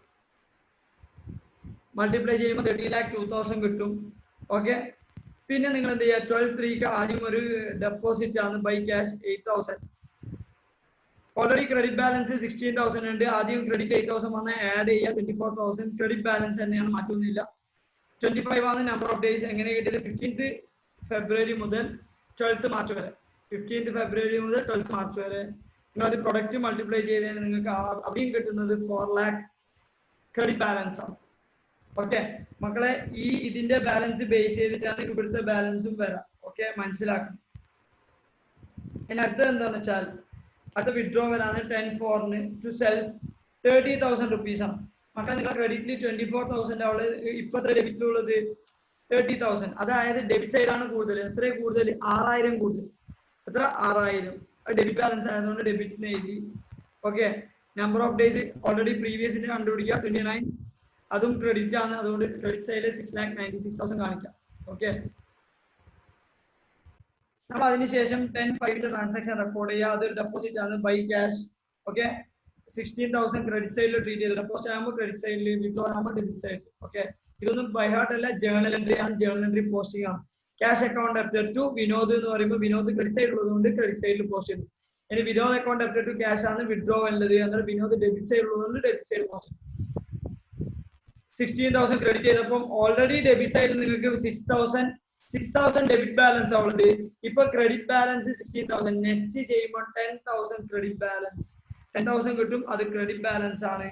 [SPEAKER 1] മൾട്ടിപ്ലൈ ചെയ്യുമ്പോൾ 30,02,000 കിട്ടും. ഓക്കെ, പിന്നെ നിങ്ങൾ എന്ത് ചെയ്യുക? 12/3 ആദ്യം ഒരു ഡെപ്പോസിറ്റ് ആണ് by cash 8,000. Already credit balance 16,000 ഉണ്ട്. ആദ്യം ക്രെഡിറ്റ് 8,000 വന്ന് ആഡ് ചെയ്യുക 24,000. ക്രെഡിറ്റ് ബാലൻസ് തന്നെയാണ്, മാറ്റമൊന്നുമില്ല. 25 ആണ് നമ്പർ ഓഫ് ഡേയ്സ്. എങ്ങനെ കിട്ടിയത്? 15th ഫെബ്രുവരി മുതൽ 12th മാർച്ച് വരെ. 15th ഫെബ്രുവരി മുതൽ 12th മാർച്ച് വരെ നിങ്ങൾ അത് പ്രൊഡക്റ്റ് മൾട്ടിപ്ലൈ ചെയ്തതിന് നിങ്ങൾക്ക് അവിടെയും കിട്ടുന്നത് 4 lakh ക്രെഡിറ്റ് ബാലൻസ് ആണ്. ഓക്കെ മക്കളെ, ഇതിന്റെ ബാലൻസ് ബേസ് ചെയ്തിട്ടാണ് ഇവിടുത്തെ ബാലൻസും വരാം. ഓക്കെ, മനസ്സിലാക്കണം. ഇനി അടുത്തത് എന്താണെന്ന് വെച്ചാൽ അടുത്ത വിഡ്രോവൽ ആണ് 10/4 ടു സെൽഫ് 30,000 റുപ്പീസ് ആണ്. മക്കളെ, നിങ്ങൾ ക്രെഡിറ്റിൽ 24,000 അവള് ഇപ്പൊ എത്ര ഡെബിറ്റിലുള്ളത്? 30,000. അതായത് ഡെബിറ്റ് സൈഡാണ് കൂടുതൽ. എത്ര കൂടുതൽ? 6,000 കൂടുതൽ. എത്ര? 6,000. ഡെബിറ്റ് ബാലൻസ് ആയതുകൊണ്ട് ഡെബിറ്റിന് എഴുതി. Okay, number of days already പ്രീവിയസിന് കണ്ടുപിടിക്കുക 29. അതും ക്രെഡിറ്റ് ആണ്, അതുകൊണ്ട് ക്രെഡിറ്റ് സൈഡിൽ 6,96,000 കാണിക്കാം. ഓക്കെ, നമ്മൾ അതിനുശേഷം 10/5 ട്രാൻസാക്ഷൻ റെക്കോർഡ് ചെയ്യുക. അതൊരു ഡെപ്പോസിറ്റ് ആണ് ബൈ ക്യാഷ്. ഓക്കെ, 16,000 ക്രെഡിറ്റ് സൈഡിൽ ട്രീറ്റ് ചെയ്ത് ഡെപ്പോസിറ്റ് ആകുമ്പോൾ ക്രെഡിറ്റ് സൈഡിൽ, വിഡ്രോ ആകുമ്പോൾ ഡെബിറ്റ് സൈഡ്. ഓക്കെ, ഇതൊന്നും ബൈ ഹാർട്ട് അല്ല, ജേണൽ എൻട്രി ആണ്. ജേണൽ എൻട്രി പോസ്റ്റിംഗ് ആണ്. Cash account debited to Vinod എന്ന് പറയുമ്പോൾ വിനോദ് ക്രെഡിറ്റ് സൈഡ് ഉള്ളതുകൊണ്ട് ക്രെഡിറ്റ് സൈഡിൽ പോസ്റ്റ് ചെയ്തു. ഇനി Vinod account debited to cash ആണ് വിഡ്രോ വേണ്ടത്. എന്നാൽ വിനോദ് ഡെബിറ്റ് സൈഡ് ഉള്ളതുകൊണ്ട് ഡെബിറ്റ് സൈഡ് പോസ്റ്റ് ചെയ്തു. 16,000 ക്രെഡിറ്റ് ചെയ്തപ്പം ഓൾറെഡി ഡെബിറ്റ് സൈഡിൽ നിങ്ങൾക്ക് 6,000 ഡെബിറ്റ് ബാലൻസ് ഓൾറെഡി. ഇപ്പൊ ക്രെഡിറ്റ് ബാലൻസ് 16,000. നെറ്റ് ചെയ്യുമ്പോൾ 10,000 ക്രെഡിറ്റ് ബാലൻസ് 10,000 കിട്ടും. അത് ക്രെഡിറ്റ് ബാലൻസ് ആണ്.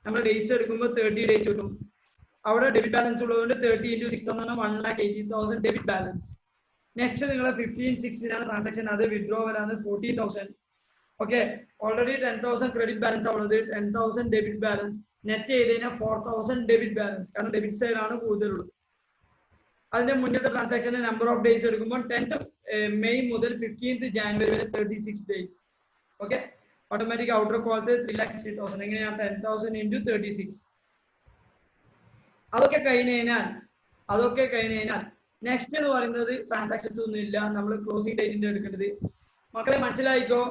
[SPEAKER 1] നമ്മൾ ഡേയ്സ് എടുക്കുമ്പോൾ 30 ഡേയ്സ് കിട്ടും. അവിടെ ഡെബിറ്റ് ബാലൻസ് ഉള്ളതുകൊണ്ട് 30 × 6 എന്ന് പറഞ്ഞാൽ 1,80,000 ഡെബിറ്റ് ബാലൻസ്. നെക്സ്റ്റ് നിങ്ങൾ 15/6 ട്രാൻസാക്ഷൻ, അത് വിഡ്രോവലാണ് 14,000. ഓക്കെ, ഓൾറെഡി 10,000 ക്രെഡിറ്റ് ബാലൻസ് ഉള്ളത്, 10,000 ഡെബിറ്റ് ബാലൻസ്. നെറ്റ് ചെയ്ത് കഴിഞ്ഞാൽ 4,000 ഡെബിറ്റ് ബാലൻസ്. കാരണം ഡെബിറ്റ് സൈഡ് ആണ് കൂടുതലുള്ളത്. അതിന്റെ മുന്നത്തെ ട്രാൻസാക്ഷന് നമ്പർ ഓഫ് ഡേയ്സ് എടുക്കുമ്പോൾ 10th മെയ് മുതൽ 15th ജാനുവരി വരെ 36 ഡേയ്സ്. ഓക്കെ, ഓട്ടോമാറ്റിക് ഔട്ടർ കോളത്ത് 3,60,000. എങ്ങനെയാണ്? 10,000 × 36. അതൊക്കെ കഴിഞ്ഞ് കഴിഞ്ഞാൽ നെക്സ്റ്റ് എന്ന് പറയുന്നത് ട്രാൻസാക്ഷൻസ് ഒന്നും ഇല്ല. നമ്മൾ ക്ലോസിംഗ് ഡേറ്റിന്റെ എടുക്കേണ്ടത്. മക്കളെ മനസ്സിലായിക്കോ,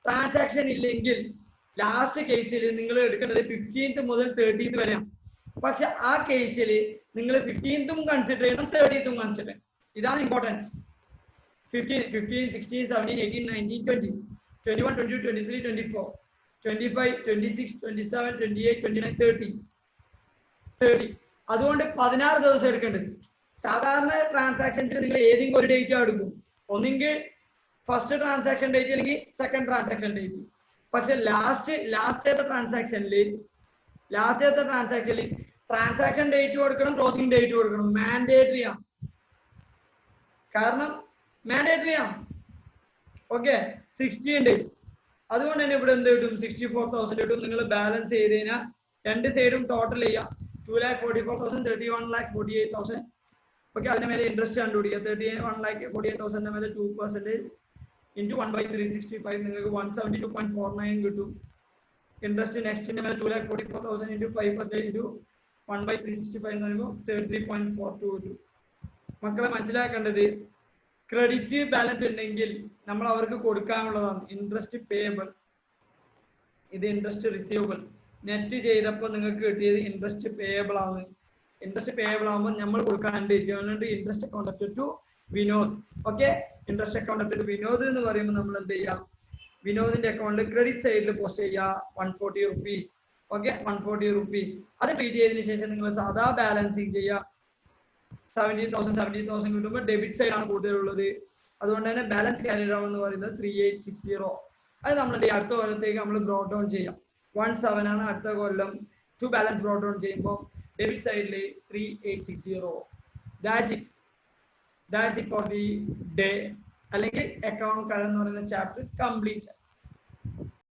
[SPEAKER 1] ട്രാൻസാക്ഷൻ ഇല്ലെങ്കിൽ ലാസ്റ്റ് കേസിൽ നിങ്ങൾ എടുക്കേണ്ടത് 15th മുതൽ 30th വരെയാണ്. പക്ഷെ ആ കേസിൽ നിങ്ങൾ 15th കൺസിഡർ ചെയ്യണം, 30th കൺസിഡർ ചെയ്യണം. ഇതാണ് ഇമ്പോർട്ടൻസ്. 15, 16, 17, 18, 19, 20, 21, 22, 23, 24, 25, 26, 27, 28, 29, 30. അതുകൊണ്ട് 16 ദിവസം എടുക്കേണ്ടത്. സാധാരണ ട്രാൻസാക്ഷൻസിൽ നിങ്ങൾ ഏതെങ്കിലും ഒരു ഡേറ്റ് എടുക്കും. ഒന്നെങ്കിൽ ഫസ്റ്റ് ട്രാൻസാക്ഷൻ ഡേറ്റ് അല്ലെങ്കിൽ സെക്കൻഡ് ട്രാൻസാക്ഷൻ ഡേറ്റ്. പക്ഷെ ലാസ്റ്റ് ട്രാൻസാക്ഷനിൽ ലാസ്റ്റത്തെ ട്രാൻസാക്ഷൻ ഡേറ്റ് കൊടുക്കണം, ക്ലോസിംഗ് ഡേറ്റ് കൊടുക്കണം. മാൻഡേറ്ററി ആണ്, കാരണം മാൻഡേറ്ററി ആണ്. Okay, 16 days. അതുകൊണ്ട് തന്നെ ഇവിടെ എന്ത് കിട്ടും? 64,000 കിട്ടും. നിങ്ങൾ ബാലൻസ് ചെയ്ത് കഴിഞ്ഞാൽ രണ്ട് സൈഡും ടോട്ടൽ ചെയ്യാം. 2,44,000, 31,48,000. ഓക്കെ, അതിന് മേലെ ഇൻട്രസ്റ്റ് കണ്ടുപിടിക്കുക. 31,48,000 മേലെ 2% ഇൻറ്റു 1/365 നിങ്ങൾക്ക് 172.49 കിട്ടും. ഇൻട്രസ്റ്റ് നെക്സ്റ്റിന്റെ മേലെ 2,44,000 ഇൻറ്റു 5% ഇൻറ്റു 1/365 എന്ന് പറയുമ്പോൾ 33.42 കിട്ടും. മക്കളെ മനസ്സിലാക്കേണ്ടത്, ക്രെഡിറ്റ് ബാലൻസ് ഉണ്ടെങ്കിൽ നമ്മൾ അവർക്ക് കൊടുക്കാനുള്ളതാണ് ഇൻട്രസ്റ്റ് പേയബിൾ, ഇത് ഇൻട്രസ്റ്റ് റിസീവബിൾ. നെറ്റ് ചെയ്തപ്പോൾ നിങ്ങൾക്ക് കിട്ടിയത് ഇൻട്രസ്റ്റ് പേയബിൾ ആണ്. ഇൻട്രസ്റ്റ് പേയബിൾ ആകുമ്പോൾ നമ്മൾ കൊടുക്കാനുണ്ട് interest account to Vinod. Okay, interest account to Vinod എന്ന് പറയുമ്പോൾ നമ്മൾ എന്ത് ചെയ്യാം? വിനോദിന്റെ അക്കൗണ്ട് ക്രെഡിറ്റ് സൈഡിൽ പോസ്റ്റ് ചെയ്യുക 140 rupees. Okay, 140 rupees. അത് ട്രീറ്റ് ചെയ്തതിനു ശേഷം നിങ്ങൾ സാധാ ബാലൻസിങ് ചെയ്യുക. 70,000 കിട്ടുമ്പോൾ ഡെബിറ്റ് സൈഡ് ആണ് കൂടുതലുള്ളത്. അതുകൊണ്ട് തന്നെ ബാലൻസ് ക്യാരി ഡൗൺ എന്ന് പറയുന്നത് 3860. അത് നമ്മൾ അടുത്ത കൊല്ലത്തേക്ക് നമ്മൾ ബ്രോഡ് ഡൗൺ ചെയ്യാം. 17 ആണ് അടുത്ത കൊല്ലം. ടു ബാലൻസ് ബ്രോഡ് ഡൗൺ ചെയ്യുമ്പോൾ ഡെബിറ്റ് സൈഡിൽ 3860. That's it for the day. അല്ലെങ്കിൽ അക്കൗണ്ട് കറന്റ് എന്ന് പറയുന്ന ചാപ്റ്റർ കംപ്ലീറ്റ്.